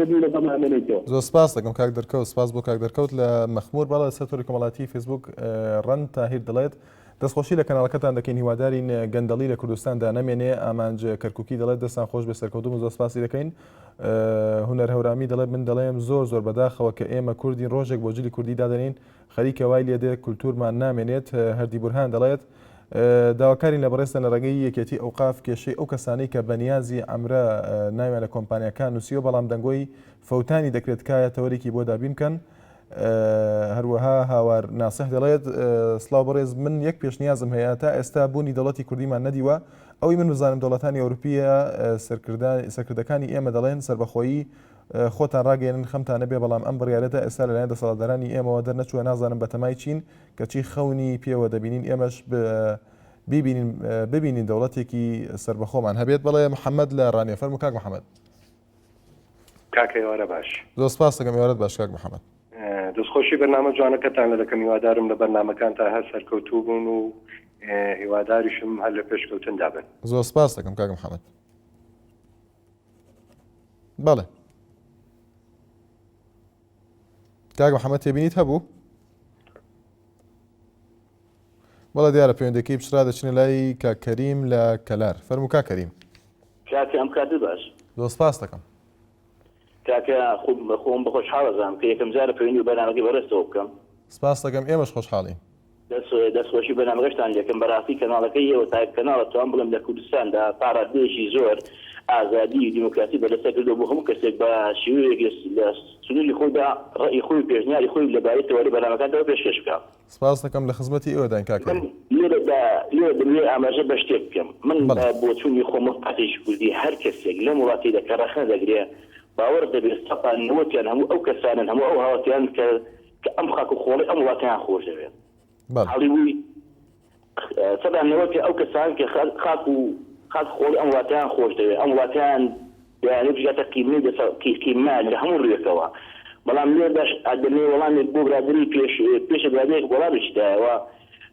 بی لە بەرنامەیەکەوە. زۆر سپاس دەکەم کاک دەرکەوت. سپاس بۆ کاک دەرکەوت لە مەخموور. بەڵێ سەرۆری کۆمەڵایەتی فیسبوک ڕەن تاهیر دەڵێت دەستخۆشی لە کەناڵەکەتان دەکەین، هیوادارین گەندەڵی لە کوردستاندا نەمێنێ. ئامانج کەرکووکی دەڵێت دەستان خۆش بێ سەرکەوتوم و زۆر سپاسی دەکەین. هونەر هەورامی دەڵێت من دەڵێم زۆر بەداخەوە کە ئێمە کوردین ڕۆژێک بۆ جلی کوردی دادەنین خەریکە وای لێدێ کولتورمان نامێنێت. هەردی بورهان دەڵێت داواکارین لە بەڕێستە لە ڕێگەی یەکێتی ئەوقاف کێشەی ئەو کەسانەی کە بەنیازی ئەمرە ناوێن لە کۆمپانیەکان نووسیوە، بەڵام دەنگۆی فەوتانی دەکرێت کایە تەوەرێکی بۆ دابین بکەن. هەروەها هاوار ناسح دەڵێت سڵاو بەڕێز من یەک پێشنیازم هەیە تا ئێستا بوونی دەوڵەتی کوردیمان نەدیوە، ئەوی من بزانم دەوڵەتانی ئەوروپیە سەرکردەکانی ئێمە دەڵێن سربەخۆیی خۆتان ڕاگەێنن خەمتانە بێ، بەڵام ئەم بڕیارەتە ئێستا لەلایەن دەسەڵاتدارانی ئێمەوە دەرنەچووە. نازانم بەتەمای چین کەچی خەونی پێوە دەبینین ئێمەش ببینین دەوڵەتێکی سربەخۆمان هەبێت. بەڵێ محەممەد لە ڕانێ فەرمو کاک محەممەد. کاکە ئێوارە باش. زۆر سپاس دەکەم. ئێوارەت باش کاک محەممەد. دەستخۆشی بەرنامە جوانەکەتان لە دەکەم، هیوادارم لە بەرنامەکان تا هەر سەرکەوتوو بوون و هیواداریشم هەر لە پێشکەوتندا بن. زۆر سپاس دەکەم کاک محەممەد. بەڵێ کاک محەممەد تێبینیت هەبوو؟ بەڵێ دیارە پەیوەندەکەی پشرا دەچنە لای کاک کەریم لە کەلار. فەرموو کاک کەریم. کاکە ئەم کاتت باش. زۆر سپاس دەکەم. کاکە خۆم بەخۆشحاڵەزانم کە یەکەم جارە پەیوەندی و بەرنامەکەی بەڕێستەوە بکەم. سپاس دەکەم ئێمەش خۆشحاڵین. دەستخۆشی بەنامەگەشتان لەکەم بەڕاستی کەناڵەکەی ئێوە تا کەناڵە توان بڵم لە کوردستاندا پاڕادێشی زۆر ئازادی و دیموکراسی بەدەستە کردو بۆ هەموو کەسێک بە شێوەیەک لە سنووری خۆیدا ڕێی خۆی پێشنیاری خۆی لەبارەی تەواوی بەنامەکانەوە پێشکەش بکات. سپاس دەکەم لە خزمەتی ئێوەدان کاکەم. لێرە دەبێت ئاماژە بە شتێک بکەم. من بۆ چوونی خۆم قاتێکی کوردی هەر کەسێک لەم وڵاتیدا کە ڕەخنە دەگرێ باوەڕ دەبێت سەپان نەوەتیان هەموو ئەو کەسانن هەموو ئەو هاواتیان کە ئەم خاک و خۆڵی ئەم وڵاتیان خۆش دەوێت. هەڵیبووی سەدان نەوەتی ئەو کەسان کە خاک خۆڵی ئەم وڵاتیان خۆش دەوێت ئەم وڵاتیان دەیانێت بژاتە قیمە لە هەموو ڕێکەوە. بەڵام لێداش ئەدەمێ وەڵامێک بۆ برادری پێشە برادێک وەڵامشدایەوە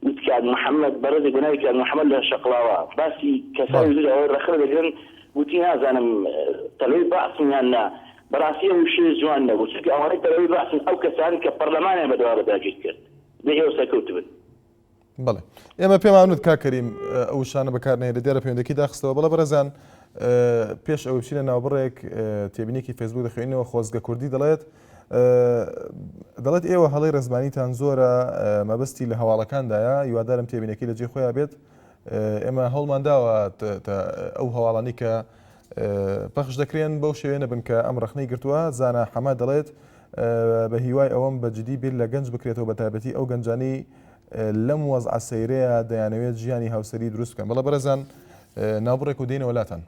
وتکات محەممەد بەڕێزی گوناوی کات محەممەد لە شەقڵاوە باسی کەسانی زۆر ڕەخنە دەگرن وتی نازانم تەلەوەی باسمیان نا بەڕاستی ئەو شێ جوان نەبوو چونکە ئەوانەی تەلەوەی باسن ئەو کەسانی کە پەرلەمانیان بەدەوا بەداگیر کرد بێ ئێوە سەرکەوت بن. بەڵێ ئێمە پێمانوت کاکەریم ئەو شانە بەکارنێ لە دیارە پەیوەندەکی داخستەوە بەڵە بەرەزان پێش ئەوە بچینە ناوبڕێک تێبینێکی فێسبوک دەخوێنەوە خۆزگە کوردی دەڵێت ئێوە هەڵی ڕێزمانیتان زۆرە مەبەستی لە هەواڵەکاندایە هیوادارم تێبینەکەی لەجێ خۆیان بێت ئێمە هەوڵمان داوە ئەو هەواڵانی کە پەخش دەکرێن بەو شێوێ نەبن کە ئەم ڕەخنەی گرتووە زانە حەما دەڵێت بە هیوای ئەوەم بەجددی بیر لە گەنج بکرێتەوە بە تایبەتی ئەو گەنجانی لەم وەزعە سەیرەیە دەیانەوێت ژیانی هاوسەری دروست بکەن. بەڵە بەرەزان ناوبڕێک و دێنەوە لاتان.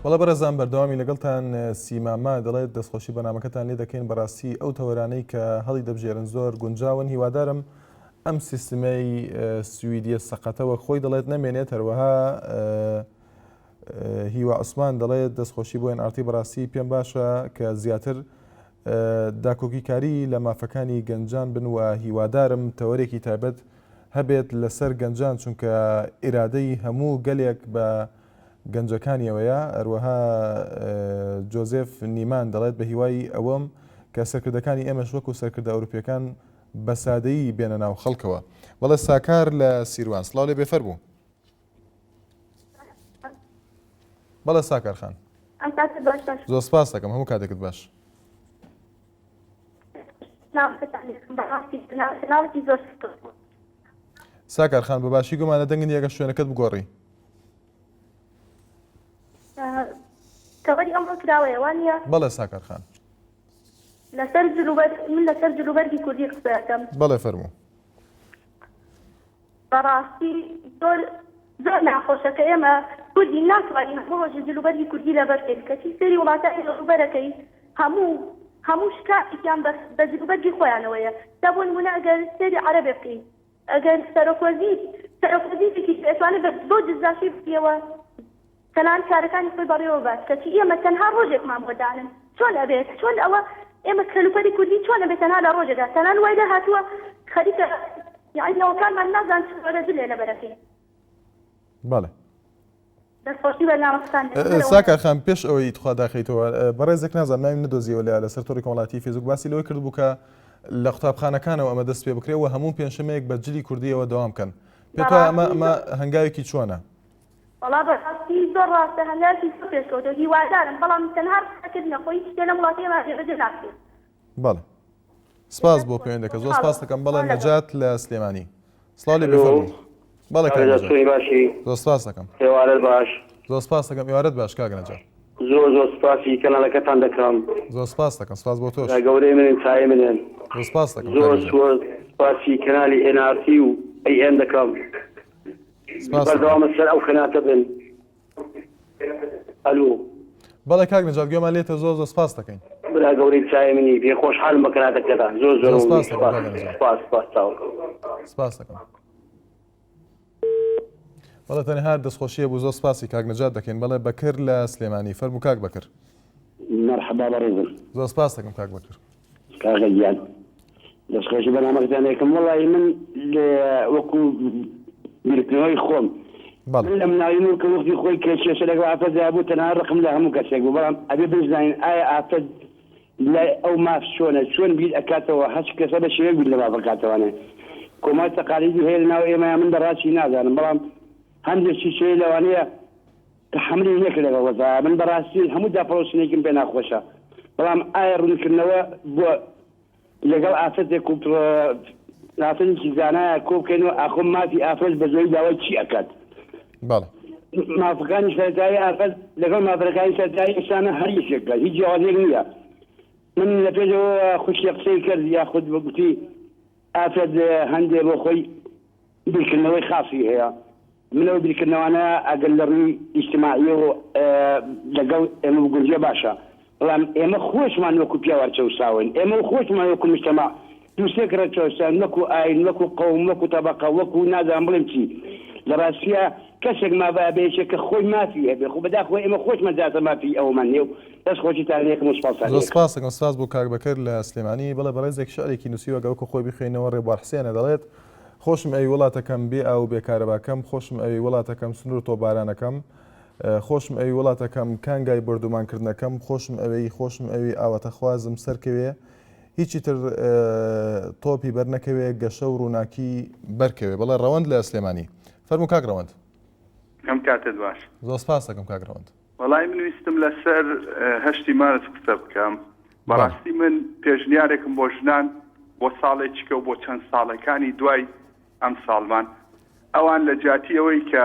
وڵە بەرەزان بەردەوامی لەگەڵتان سیماما دەڵێت دەستخۆشی بەنامەکەتان لێ دەکەین بەڕاستی ئەو تەوەرانەی کە هەڵی دەبژێرن زۆر گونجاون هیوادارم ئەم سیستمەی سویدیە سەقەتەوە خۆی دەڵێت نەمێنێت هەروەها هیوا عوسمان دەڵێت دەستخۆشی بۆ NRT بەڕاستی پێم باشە کە زیاتر داکۆکیکاری لە مافەکانی گەنجان بن و هیوادارم تەوەرێکی تایبەت هەبێت لەسەر گەنجان چونکە ئیرادەی هەموو گەلێک بە گەنجەکانیەوەیە. هەروەها جۆزێف نیمان دەڵێت بە هیوای ئەوەم کە سەرکردەکانی ئێمەش وەکو سەرکردە ئەوروپیەکان بە سادەیی بێنە ناو خەڵکەوە. وەڵە ساکار لە سیروان سڵاو لێ بێفەر بوو. بەڵە ساکار خان زۆر سپاس دەکەم هەموو کاتێکت باش. ساکار خان بەباشی گومانە دەنگن یەکە شوێنەکەت بگۆڕی. تەوەری ئەمڕۆ کراوەیە وانە؟ بەڵێ ساکار خان من لەسەر جلوبەرگی کوردی قسە دەکەم. بەڵێ فەرموو. بەڕاستی زۆر ناخۆشە کە ئێمە کوردی ناتوانین هەموو ڕۆژ جلوبەرگی کوردی لەبەرکەین کەچی سەری وڵاتانی جلوبەرەکەی هەموو شکاتێکیان بە جلوبەرگی خۆیانەوەیە. تا بۆ نمونە ئەگەر سەری عەرەبێ بکەین ئەگەر سەرۆکۆزیرێکی ئەتوانێت بۆ جزداشی بکەوە تەنان کارەکانی خۆی بەڕێوە بات کەچی ئێمە تەنها ڕۆژێکمان بۆدانن چۆن ئەبێت چۆن ئەوە ئێمە کەلوپەری کوردی چۆن ئەبێت تەنها لە ڕۆژێدا تەنان وای لە هاتووە خەریکە یعنی ئەوەکانمان نازان چۆرە لێ لەبەرەکەی. بەڵێ دەستخۆشی بەرنامەکان ساکار خان پێش ئەوەی تخوا داخیتەوە بەڕێزێک نازانم ناویم نەدۆزیەوە لەسەر تۆڕی کۆمەڵایەتی فێسبوک باسی لەوەی کرد بوو کە لە قوتابخانەکانەوە ئەمە دەست پێ بکرێەوە هەموو پێنجشەمەیەک بە جلی کوردیەوە دەوام بکەن. پێت وایە ئەمە هەنگاوێکی چۆنە؟ وڵا بەڕاستی زۆر ڕاستە هەنگاوێکی زۆر پێشکەوتە هیوادارم بەڵام تەنها ڕاستەکردنە خۆی شتێ لە وڵاتیەوە بەجێ ناکرێت. بەڵێ سپاس بۆ پەیوەندەکە زۆر سپاس دەکەم. بەڵێ نەجات لە سلێمانی سڵاو لێ بفەرموو. بەڵێ زۆر سپاس دەکەم. هێوارت باش. زۆر سپاس دەکەم. هێوارت باش کاک نەجات. زۆر سپاسی کەناڵەکەتان دەکەم. زۆر سپاس دەکەم. سپاس بۆ تۆش. گەورەی منن چای منن. زۆر سپاس دەکەم. زۆر سپاسی کەناڵی NRT و AN دەکەم. بەردەوامە سەر ئەو خەناتە بن. ئەلو بەڵێ کاک نەجات گوێمان لێتە زۆر زۆر سپاس دەکەین. برا گەورەی چای منی پێ خۆشحاڵم بە کەناتەکەتان زۆر سپاس دەکەم. بەڵێ تەنها دەستخۆشیە بوو زۆر سپاسی کاک نەجات دەکەین. بەڵێ بەکر لە سلێمانی فەرموو کاک بەکر. مرحبا بەڕێزم. زۆر سپاس دەکەم کاک بەکر. کاکە گیان دەستخۆشی بەنامەکەتان یەکەم وەڵی من وەکو بیرکردنەوەی خۆم من لە مناوی کە وەختی خۆی کێشێشە لەگەڵ ئافرەتدا بوو تەنها ڕقم لە هەموو کەسێک بوو بەڵام ئەبێ بزانین ئایا ئافرەت لای ئەو ماف چۆنە چۆن بیر ئەکاتەوە هەچ کەسە بە شێوەیەک بیر لە ماف ئەکاتەوانێ کۆمەڵ تەقالیدی هەیە لەناو ئێمە من بەڕاستی نازانم بەڵام هەندێکی شێ لەوانەیە تحملی نەکرد لەگەڵ وەزارە من بەڕاستی هەموو داپەرۆسنێکم پێ ناخۆشە بەڵام ئایا ڕوونکردنەوە بۆ لەگەڵ ئافرەتێک و ئافرەتێکی زانایە کۆ بکەینەوە ئاخۆ مافی ئافرەت بە زۆری داوای چی ئەکات مافەکانی سەرەتایی ئافرەت لەگەڵ مافەکانی سەرەتایی ئێستانە هەر یەکێکە هیچ جیاوازێک نییە من لە پێشەوە خوشی قسەی کرد یاخود بەگوتی ئافرەت هەندێ بۆ خۆی بیرکردنەوەی خاصی هەیە منەوە بیرکردنەوانە ئەگەر لە ڕووی ئیجتیماعی و لەگەڵ ئێمە بگونجێ باشە بەڵام ئێمە خۆشمان وەکو پیاوە چەوساون ئێمە خۆشمان وەکو مجتەماع دووسێک ڕەچەوسان وەکو ئاین وەکو قەوم وەکو تەبەقە وەکو نازانم بڵێم چی لە ڕاستیە کەسێک مابابێشە کە خۆی مافی هەبێ خۆ بەداخۆی ئێمە خۆشمان جاتە مافی ئەومان نێو دەست خۆشی تانەیەکم زۆر سپاسەکەم سپاس بۆ کاک بەکر لە سلێمانی بەڵێ بەڕێزێک شعرێکی نووسیوە گەوکە خۆی بخوێنەوە ڕێبوار حسێنە دەڵێت خۆشم ئەوی وڵاتەکەم بێ ئاو بێکارەباکەم خۆشم ئەوی وڵاتەکەم سنوور تۆبارانەکەم خۆشم ئەوی وڵاتەکەم کانگای بردومانکردنەکەم خۆشم ئەوی ئاوەتە خوازم سەرکەوێ هیچی تر تۆپی بەرنەکەوێ گەشە و ڕووناکی بەرکەوێ بەڵێ ڕەوەند لە سلێمانی فەرموو کاک ڕەوەند ئەم کاتت باش زۆر سپاس دەکەم کاک ڕەوەند وەڵای من ویستم لەسەر هەشتی مارس قسە بکەم بەڕاستی من پێشنیارێکم بۆ ژنان بۆ ساڵێکیکە و بۆ چەند ساڵەکانی دوای ئەم ساڵمان ئەوان لە جاتی ئەوەی کە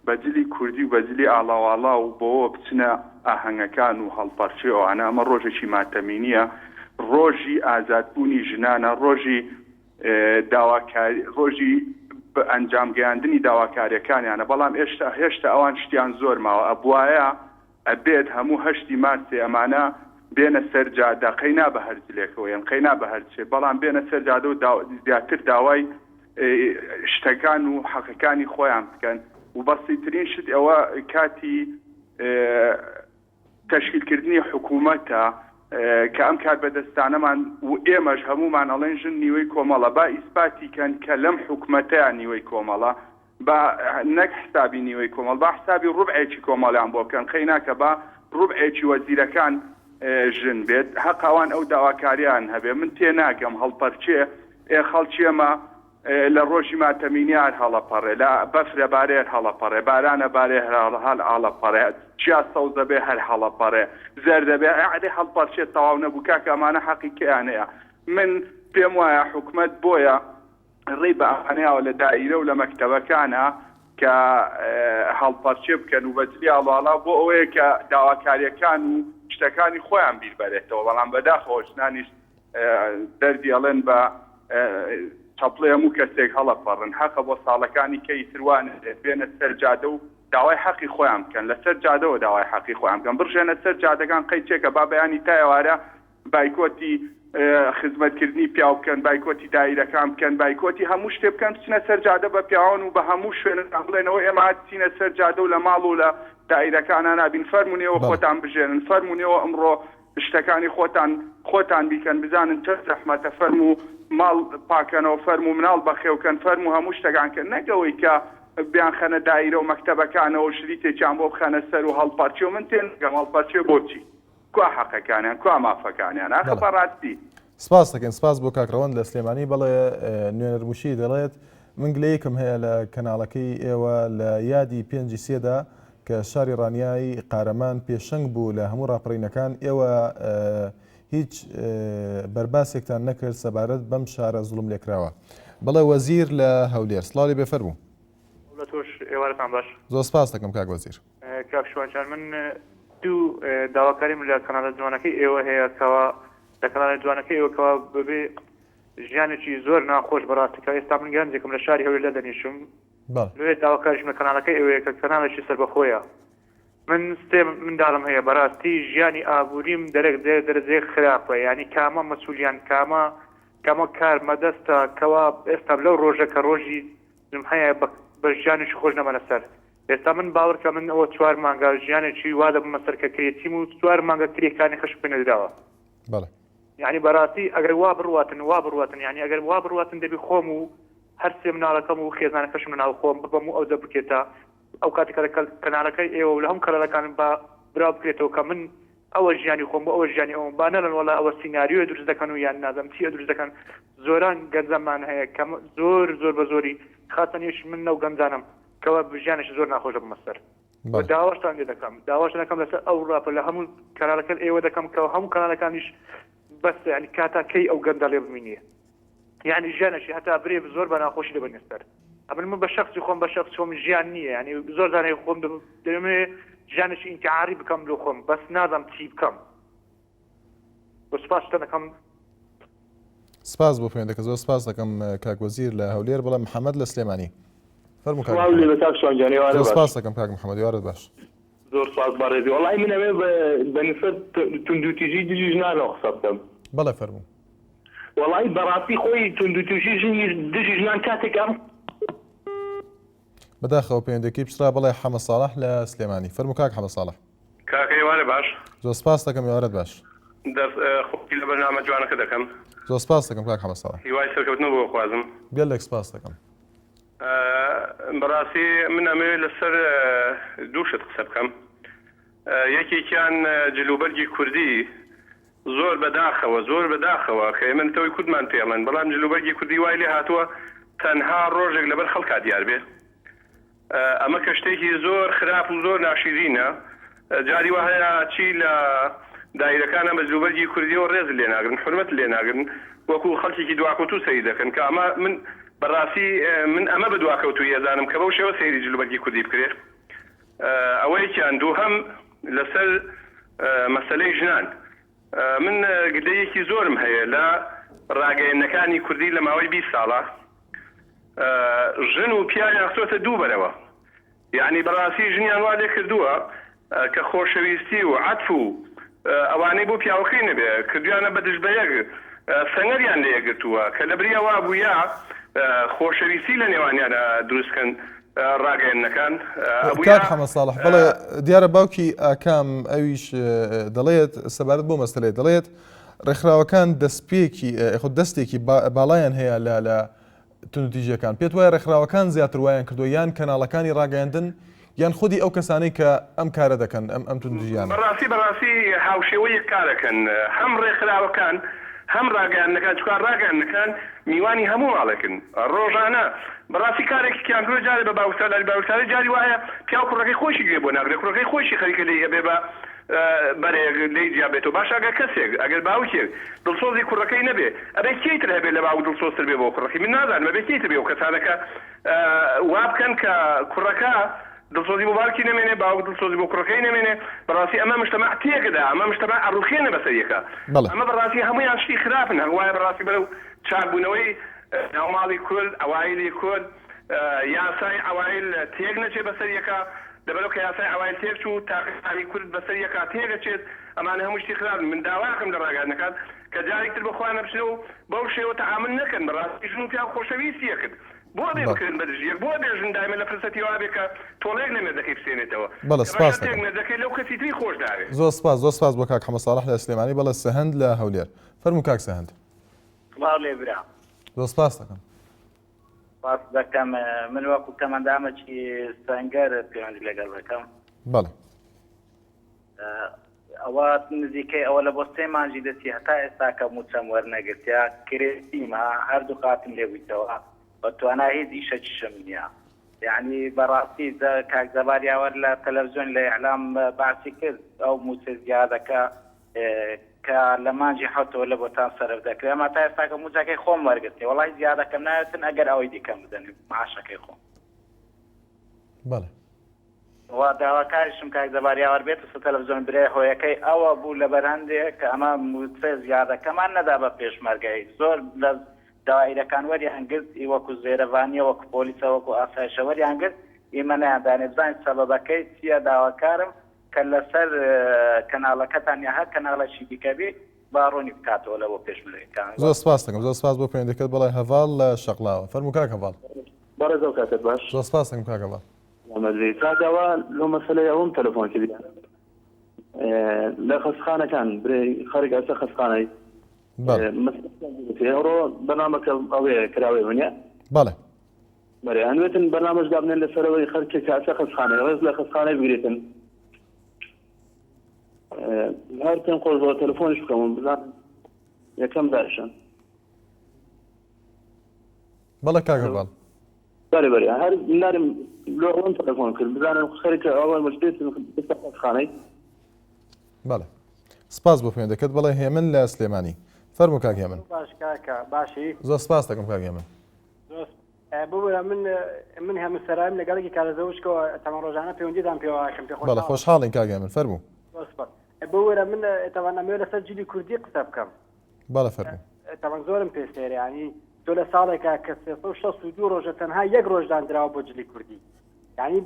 بەجلی کوردی و بەجلی ئاڵاواڵا و بۆەوە بچنە ئاهەنگەکان و هەڵپەرچێ ئەوانە ئەمە ڕۆژێکی ماتەمینیە ڕۆژی ئازادبوونی ژنانە ڕۆژی داواکاری ڕۆژی بە ئەنجامگەیاندنی داواکاریەکانیانە بەڵام هێشتا ئەوان شتیان زۆر ماوە ئەبوایە ئەبێت هەموو هەشتی مارسێ ئەمانە بێنە سەر جادە قەینا بە هەرجلێکەوە یان قەینا بە هەرچێ بەڵام بێنە سەر جادە و زیاتر داوای شتەکان و حەقەکانی خۆیان بکەن و بەسیترین شت ئەوە کاتی تەشکیلکردنی حکوومەتە کە ئەم کار بەدەستانەمان و ئێمەش هەمومان ئەڵێن ژن نیوەی کۆمەڵە با ئیسپاتی کەن کە لەم حکوومەتەیان نیوەی کۆمەڵە با نەک حسابی نیوەی کۆمەڵ با حسابی ڕوبعێکی کۆمەڵیان بۆ بکەن خەیناکە با ڕوبعێکی وەزیرەکان ژن بێت هەقاوان ئەو داواکاریان هەبێ من تێناگەم هەڵپەرچێ خەڵکیێمە لە ڕۆژی ماتەمینیار هەڵەپەڕێ لە بەفرە بارێر هەڵەپەڕێ بارانە بارێ هەڵ هەڵەپەڕێ چیا سەوزە بێ هەر هەڵەپەڕێ زەردە بێ عادێ هەڵپەرچێت تەواو نەبوو کاکە ئەمانە حەقیقییانەیە من پێم وایە حکوومەت بۆیە ڕێی بە ئەوانەیەوە لە دائیرە و لە مەکتەبەکانە کە هەڵپەرچێ بکەن و بەجلی ئاڵاڵا بۆ ئەوەیە کە داواکاریەکان و شتەکانی خۆیان بیر بەرێتەوە بەڵام بەداخەوە ژنانیش دەردی ئەڵێن بە چەپڵێ هەموو کەسێک هەڵەپەڕن حەقە بۆ ساڵەکانی کەی تروان بێنە سەر جادە و داوای حەقی خۆیان بکەن لەسەر جادەوە داوای حەقی خۆیان بکەن بڕژێنە سەر جادەکان قەیچێکە با بەیانی تا ئێوارە بایکۆتی خزمەتکردنی پیاو بکەن بایکۆتی دایرەکان بکەن بایکۆتی هەموو شتێ بکەن بچنە سەر جادە بە پیاوان و بە هەموو شوێنەکان بڵێنەوە ئێمە چینە سەر جادە و لە ماڵ و لە دایرەکانە نابین فەرمونێەوە خۆتان بژێنن فەرمونێەوە ئەمڕۆ شتەکانی خۆتان بیکەن بزانن چه زەحمەتە فەرمو ماڵ پاکەنەوە فەرمو مناڵ بەخێوکەن فەرمو هەموو شتەکان کە نەگەوەی کە بیان خەنە دایرە و مەکتەبەکانەوە شریتێکیان بۆ بخەنە سەر و هەڵپەرچێ و من تێنگەم هەڵپەرچێ بۆچی کوا حەقەکانیان کوا مافەکانیان ئاخە بەڕاستی سپاس دەکەن سپاس بۆ کاکڕەوەند لە سلێمانی بەڵێ نوێنەرموشی دەڵێت من گلەیەکم هەیە لە کەناڵەکەی ئێوە لە یادی 5 سێدا کە شاری ڕانیایی قارەمان پێشنگ بوو لە هەموو ڕاپەڕینەکان ئێوە هیچ بەرباسێکتان نەکرد سەبارەت بەم شارە زوڵم لێکراوە بەڵێ وەزیر لە هەولێر سڵاوی بێفەرموو لە تۆش ئێوارەتان باش زۆر سپاس دەکەم کاک وەزیر کاک شوانچان من دوو داواکاریم لە کەناڵە جوانەکەی ئێوە هەیە کەوا لە کەناڵە جوانەکەی ئێوە کەوا ببێ ژیانێکی زۆر ناخۆش بەڕاستیکە ئێستا من گەنجێکم لە شاری هەولێر لە دەنیشم لێ داواکاریشم لە کەناڵەکەی ئێوەیە کە کەناڵێکی سەربەخۆیە من منداڵم هەیە بەڕاستی ژیانی ئابووریم دەرەجێ خراپە ینی کامە مەسوولیان کامە کار مەدەستە کەوا ئێستا لەو ڕۆژە کە ڕۆژی زم هەیە بە ژیانێکی خۆش نەمەنە سەر ئێستا من باوەڕکە من ئەوە 4 مانگە ژیانێکی وا دەبمە سەر کە کرێتیم و 4 مانگە کرێکانی خەش پێنەدراوە یعنی بەڕاستی ئەگەر وا بڕواتن یعنی ئەگەر وا بڕواتن دەبی خۆم و هەر سێ مناڵەکەم و خێزانەکەشم لەناو خۆم ببەم و ئەو دەبکێتە ئەو کاتێکە کەناڵەکەی ئێوە لە هەم کەناڵەکان بە براو بکرێتەوە کە من ئەوە ژیانی خۆم بۆ ئەوە ژیانی ئەوم با نەڵێن وەڵا ئەوە سیناریۆ دروست دەکەن و یان نازەم چیە دروست دەکەن. زۆران گەنجەمان هەیە کە زۆر بە زۆری خاتەنیش من نەو گەنجانم کەەوە ژیانش زۆر ناخۆشە بمەسەر. داواشتان لێ دەکەم داواشتان دەکەم لەسەر ئەو ڕاپە لە هەموو کەناڵەکان ئێوە دەکەم کە هەموو کەناڵەکانیش بەس ینی کاتا کەی ئەو گەندە لێ ببینیە یعنی ژیانەشی هەتا برێ زۆر بە ناخۆشی دەبنێ سەر. ئەمن من بە شخصی خۆم بە شخص خۆم ژیان نییە ینی زۆر زانەی خۆم دەمێ ژیانشی ئینتیعاری بکەم لە خۆم بەس نازانم چی بکەم. سپاس دەکەم. سپاس بۆ پێوەندەکە زۆر سپاس دەکەم کاک وەزیر لە هەولێر بەڵام محەممەد لە سلێمانی فەرموو زۆر سپاس دەکەم کاک محەممەد یارت باش. زۆر سپاس بەڕێزی وەڵی من ئەوێ بەنسبەت توندوتیژی دژی ژنانەوە قسە بکەم. بەڵێ فەرموو. وەڵی بەڕاستی خۆی توندوتیژی دژی ژنان کاتێکم بەداخەوە پەیوەندێکی پسرا بەڵێ حەمە ساڵح لە سلێمانی فەرموو کاک حەمە ساڵح. کاکە ئێوارە باش. زۆر سپاس دەکەم یارت باش. خۆی لە بەرنامە جوانەکە دەکەم. زۆر سپاس دەکەم کاک حەمە ساڵح. هیوای سەرکەوتنەوە بۆ خوازم. گەلێک سپاس دەکەم. بەڕاستی من ئەمەوێت لەسەر دوو شت قسە بکەم. یەکێکیان جلوبەرگی کوردی زۆر بەداخەوە کە من تەوەی کوردمان پێڵێن بەڵام جلوبەرگی کوردی وای لێ هاتووە تەنها ڕۆژێک لەبەر خەڵکا دیار بێ. ئەمە کە شتێکی زۆر خراپ و زۆر ناشیرینە. جاری وە هەیە چی لە دایرەکانە بە جلوبەرگی کوردیەوە ڕێز لێ ناگرن حرمەت لێ ناگرن وەکو خەڵکێکی دواکەوتو سەیری دەکەن کە ئەمە من بەڕاستی من ئەمە بە دواکەوتوی ئەزانم کە بەو شێوە سەیری جلوبەرگی کوردی بکرێت. ئەوەیەکیان دووهەم لەسەر مەسەلەی ژنان من گدەیەکی زۆرم هەیە لە ڕاگەیەندنەکانی کوردی لە ماوەی 20 ساڵە ژن و پیان یاخسۆتە دوو بەرەوە. یعنی بەڕاستی ژنیان وا لێ کردووە کە خۆشەویستی و عەتف و ئەوانەی بۆ پیاوەکەی نەبێ کردویانە بە دژ بە یەک سەنگەریان لێ یەگرتووە کە لە بریە وا بوویە خۆشەویستی لە نێوانیانە دروستکەن ڕاگەیەندنەکان. کاک حەمە ساڵح بەڵێ دیارە باوکی ئاکام ئەویش دەڵێت سەبارەت بۆ مەسەلەیە دەڵێت ڕێکخراوەکان دەستێکی باڵایان هەیە لە توندوتیژەکان پێت وایە ڕێکخراوەکان زیاتر وایان کردو یان کەناڵەکانی ڕاگەیاندن یان خودی ئەو کەسانەی کە ئەم کارە دەکەن ئەم توندوتیژیانە. بەڕاستی هاوشێوەی کارەکەن هەم ڕێکخراوەکان هەم ڕاگەیاندنەکان چکار ڕاگەیاندنەکان میوانی هەموو ماڵێکن ڕۆژانە بەڕاستی کارێکی کیانگرۆ جارێ بە باوسەلاری جاری وایە پیاو کوڕەکەی خۆشی گوێ بۆ ناگرێت کوڕەکەی خۆشی خەریکە لێ ئەبێ بە بەرێک لی جیابێتەوە باش ئەگەر کەسێک ئەگەر باوکێک دڵسۆزی کوڕەکەی نەبێ ئەبێ کێیتر هەبێ لە باو دڵسۆزتر بێ بۆ کوڕەکەی من نازانم ئەبێ کێیتر بێ و کەسانەکە وا بکەن کە کوڕەکە دڵسۆزی بۆ باوکی نەمێنێ باوک دڵسۆزی بۆ کوڕەکەی نەمێنێ بەڕاستی ئەمە مجتەمع تێکدا ئەمە مجتەمع ئەڕوخێنە بەسەریەکە ئەمە بەڕاستی هەمویان شتی خراپن هەروایە بەڕاستی بەرەو چاکبوونەوەی ناوماڵی کورد ئەوایلی کورد یاسای ئەوایل تێک نەچێ بەسەریەکە دەبەرەوە کە یاسای ئەوایل تێک چوو تاقیقانی کورد بەسەریەکە تێگەچێت ئەمانە هەموو شتی خراپن من داواکەم لە ڕاگەیاندنەکان کە جارێکتر بەخوا نەبچنە و بەو شێوە تەعامل نەکەن بەڕاستی ژن و پیا خۆشەویستیەکرد بۆ بێ بکردن بە دژیەک بۆ بێژن دایمە لە فرسەتی وا بێ کە تۆڵێک لە مێردەکەی بسێنێتەوە بەڵێ سپاس دەکەم مێردەکەی لەو کەسی تری خۆش داوێت. زۆر سپاس بۆ کاک حەمە ساڵح لە سلێمانی بەڵێ سەهەند لە هەولێر فەرموو کاک سەهەند. باڵێ برا زۆر سپاس دەکەم. سپاس دەکەم من وەکو کەمەندامەکی سەنگەر پەیوەندی لەگەڵ دەکەم. بەڵێ ئەوە نزیکەی ئەوە لە بۆ سێ مانجی دەچی هەتا ئێستا کە موچەم وەرنەگرتیا کرێتیمە هەردوو قاتم لێ بوویتەوە بە توانای هیچ ئیشەکیشم نییە. یعنی بەڕاستی کاک زەباریاوەر لە تەلەڤیزیۆن لە ئیعلام باسی کرد ئەو موچە زیادەکە کە لە مانجی حوتەوە لە بۆتان سەرف دەکرێت ئەمە تا ئێستا کە موچەکەی خۆم وەرگرتێ وەڵی زیادەکەم نایەتن ئەگەر ئەوەی دیکەم بدەنێ معاشەکەی خۆم. بەڵێ وا داواکاریشم کاک زەباریاوەر بێت و تەلەڤیزیۆن برێ هۆیەکەی ئەوە بوو لە بەرهەندێک کە ئەمە موچە زیادەکەمان نەدا بە پێشمەرگەی زۆر لە داوایرەکان وەریان گرت وەکو زێرەڤانیە وەکو پۆلیسە وەکو ئاسایشە وەریان گرت ئێمە نەیاندانێ بزانین سەبەبەکەی چییە داواکارم کە لەسەر کەناڵەکەتان یا هەر کەناڵەشی دیکە بێ باڕۆنی بکاتەوە لە بۆ پێشمەرگەکان. زۆر سپاس دەکەم زۆر سپاس بۆ پەیوەندیکەت بەڵێ هەڤاڵ لە شەقڵاوە فەرموو کاک هەڤاڵ. بەڕێزەو کاتت باش. زۆر سپاس دەکەم کاک هەڤاڵ. ئەمەدەی کاتەوە لەو مەسەلەی ئەوم تەلەفۆنکی بدەن لە خەستخانەکان برێ خەرێک ئەسە خەستخانەی ئەوڕۆ بەنامەکە ئەوەیە کراوێ ونیە بەڵێ بەێ هەنوێتن بەنامەش دابنێن لەسەرەوەی خەرکێک کاسە خەستخانەی ڕێز لە خەستخانەی بگرێتن هەر پێم خۆش بۆ تەلەفۆنش بکەم بزان یەکەم داشن بەڵێ کاک هەڤاڵ بەێ هەر نارم لۆڵم تەلەفۆن کرد بزانم خەرێکە ئەوە مەجلس خانەی بەڵێ سپاس بۆ پێوەندەکەت بەڵێ هێمن لە سلێمانی فەرموو کاک هێمن باش کاکە باشی زۆر سپاس دەکەم کاک هێمن ببوورە من هەموو سەرایم لەگەڵێکی کارەزەوشکەوە تەمە ڕۆژانە پەیوەندیدان پێوەکەم پێ بەڵێ خۆشحاڵین کاک هێمن فەرموو ببوورە من تەوان ئەمێ لەسەر جلی کوردی قسە بکەم بەڵێ فەرموو تەوان زۆرم پێشێرە ینی تۆ لە ساڵێکە کە 362 ڕۆژە تەنها یەک ڕۆژدان درراوە بۆ جلی کوردی ینی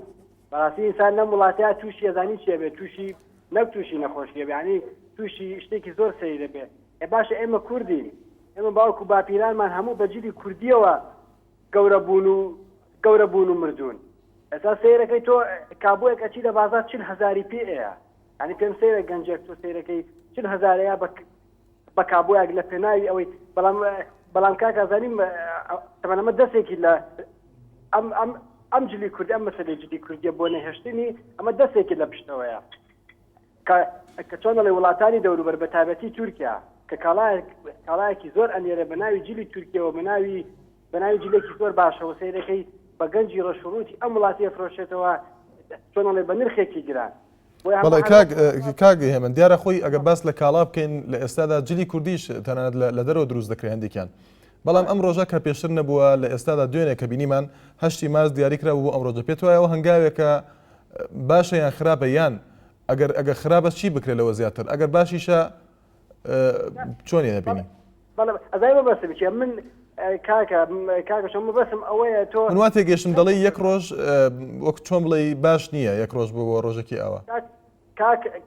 بەڕاستی ئینسان نە وڵاتەیە تووشی ئەزانی چێ بێت تووشی نەک تووشی نەخۆشیە ینی تووشی شتێکی زۆر سەیری دەبێت باشە ئێمە کوردین ئێمە باوکو باپیرانمان هەموو بە جلی کوردیەوە گەورە بوون و مردوون ئەسا سیرەکەی تۆ کابوویەک ئەچی لە بازار 40,000 پێ ئەیە ینی پێم سیرە گەنجێک تۆ سیرەکەی 40,000 بە کابوویەک لە پێناوی ئەوەی بەڵام کاکە زانیم تەمەنەمە دەستێکی لە ئەم جلی کوردی ئەم مەسەلەی جلی کوردیە بۆ نەهێشتنی ئەمە دەستێکی لە پشتەوەیە کە چۆن دەڵێ وڵاتانی دەوروبەر بە تایبەتی تورکیا کە کاڵایەکی زۆر ئەنێرە بە ناوی جلی تورکیەوە بە ناوی جلێکی زۆر باشەوە سیرەکەی بە گەنجی ڕەشوڕوتی ئەم وڵاتی فرۆشێتەوە چۆن دەڵێ بە نرخێکی گران بەڵێ کاک هێمن دیارە خۆی ئەگە باس لە کاڵا بکەین لە ئێستادا جلی کوردیش تەنانەت لە دەرەوە دروست دەکرێت هەندێکیان بەڵام ئەم ڕۆژە کە پێشتر نەبووە لە ئێستادا دوێنێ کە بینیمان 8 مارس دیاریکرا بوو ئەم ڕۆژە پێت وایەوە هەنگاوێکە باشە یان خراپە یان ئەگەر خراپە چی بکرێت لەوە زیاتر ئەگەر باشیشە چۆنی نەبینی ئەزای بەبەستە بچێ من کاکە شەمە بەسم ئەوەیە تۆ من وا تێگەشتم دەڵێ یەک ڕۆژ وەک چۆن بڵێ باش نییە یەک ڕۆژ بۆ ڕۆژێکی ئەوە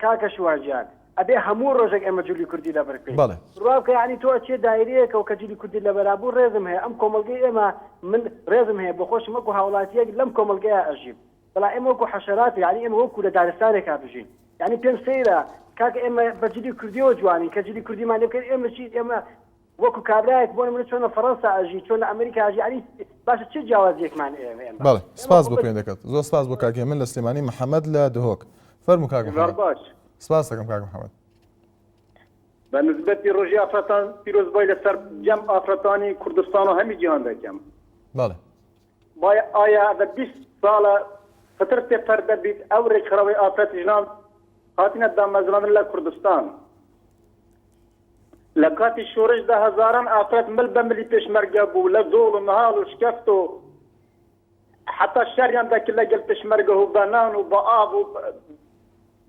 کاکە شوواجیان ئەبێ هەموو ڕۆژێک ئێمە جلی کوردی لەبەر بکەین ڕابکە ینی تۆ چێ دایرەیەکەوە کە جلی کوردی لەبەرابوو ڕێزم هەیە ئەم کۆمەلگەی ئێمە من ڕێزم هەیە بۆ خۆشم وەکو هاوڵاتیەک لەم کۆمەلگەیە ئەژیم بەڵام ئێمە وەکو حەشەرات ینی ئێمە وەکو لە دارستانێکا بژین ینی پێم سەیرە کاکە ئێمە بە جلی کوردیەوە جوانی کە جلی کوردیمان لێ بکەین ئێمە چی ئێمە وەکو کابرایەک بۆ من چۆن لە فەڕەنسا ئەژی چۆن لە ئەمریکا ئەژی ینی باشە چه جیاوازیەکمان ئێمە بەڵێ سپاس بۆ پێوەندەکەت زۆر سپاس بۆ کاک هێمن لە سلێمانی محەممەد لە دهۆک فەرموو کاک محەممەد سپاس دەکەم کاک محەممەد بە نسبەتی ڕۆژی ئافرەتان پیرۆزبای لەسەر جەم ئافرەتانی کوردستان و هەمی جیهان دەکەم بەڵێ ئایا بە 20 ساڵە فتر تێپەر دەبیت ئەو ڕێکخراوەی ئافرەت ژنان هاتینە دامەزراندن لە کوردستان لە کاتی شۆڕشدا هەزاران ئافرەت مل بە ملی پێشمەرگە بوو لە دۆڵ و نەهاڵ و شکەفت و حتا شەریان دەکرد لەگەڵ پێشمەرگە و بە نان و بە ئاو و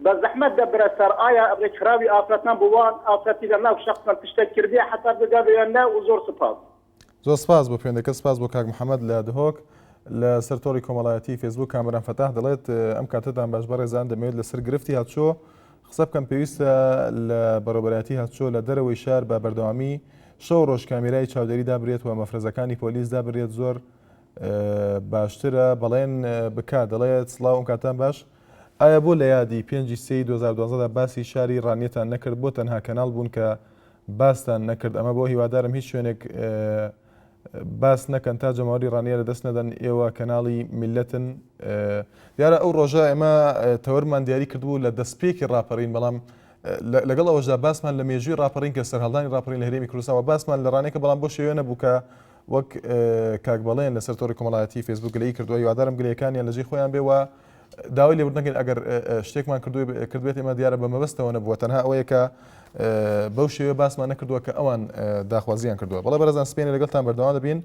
بە زەحمەت دەبرە سەر ئایا ڕێکخراوی ئافرەتان بوان ئافرەتی لە ناو شەخصان تشتێک کردی حتا بگەبێنە و زۆر سپاس زۆر سپاس بۆ پێوەندەکەت سپاس بۆ کاک محەممەد لە دهۆک لە سەرتۆڕی کۆمەڵایەتی فێسبوک کامەران فەتاح دەڵێت ئەم کاتتان باش بەڕێزان دەمەوێت لەسەر گرفتی هاتچۆ قسە بکەم پێویستە لە بەڕێوەبەرەتی هاتچۆ لە دەرەوەی شار بە بەردەوامی شەو ڕۆژ کامێرای چاودێری دابرێت و مەفرەزەکانی پۆلیس دابرێت زۆر باشترە بەڵێن بکات دەڵێت سڵاو ئەم کاتان باش ئایا بۆ لە یادی 5/3/2012 باسی شاری ڕانیەتان نەکرد بۆ تەنها کەناڵ بوون کە باستان نەکرد ئەمە بۆ هیوادارم هیچ شوێنێک باس نەکەن تا جەماوەری ڕانیە لە دەست نەدەن ئێوە کەناڵی میلەتن دیارە ئەو ڕۆژە ئێمە تەوەرمان دیاری کردبوو لە دەستپێکی ڕاپەڕین بەڵام لەگەڵ ئەوەشدا باسمان لە مێژووی ڕاپەڕین کە سەرهەڵدانی ڕاپەڕین لە هەرێمی کوردستانەوە باسمان لە ڕانێکە بەڵام بۆ شێوێ نەبوو کە وەک کاک بەڵێن لەسەر تۆڕی کۆمەڵایەتی فێسبوک لەی کردووە هیوادارم گلەکانیان لەژێ خۆیان بێوە داوای لێبوردن نەکەین ئەگەر شتێکمان کردوێت ئێمە دیارە بە مەبەستەوە نەبووە تەنها ئەوەیە کە بەو شێوێ باسمان نەکردووە کە ئەوان داخوازیان کردووە بەڵێ بەرەزان سپێنی لەگەڵتان بەردەوام دەبین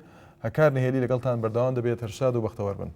هەکار نهێلی لەگەڵتان بەردەوام دەبێت هەرشاد و بەختەوەر بن.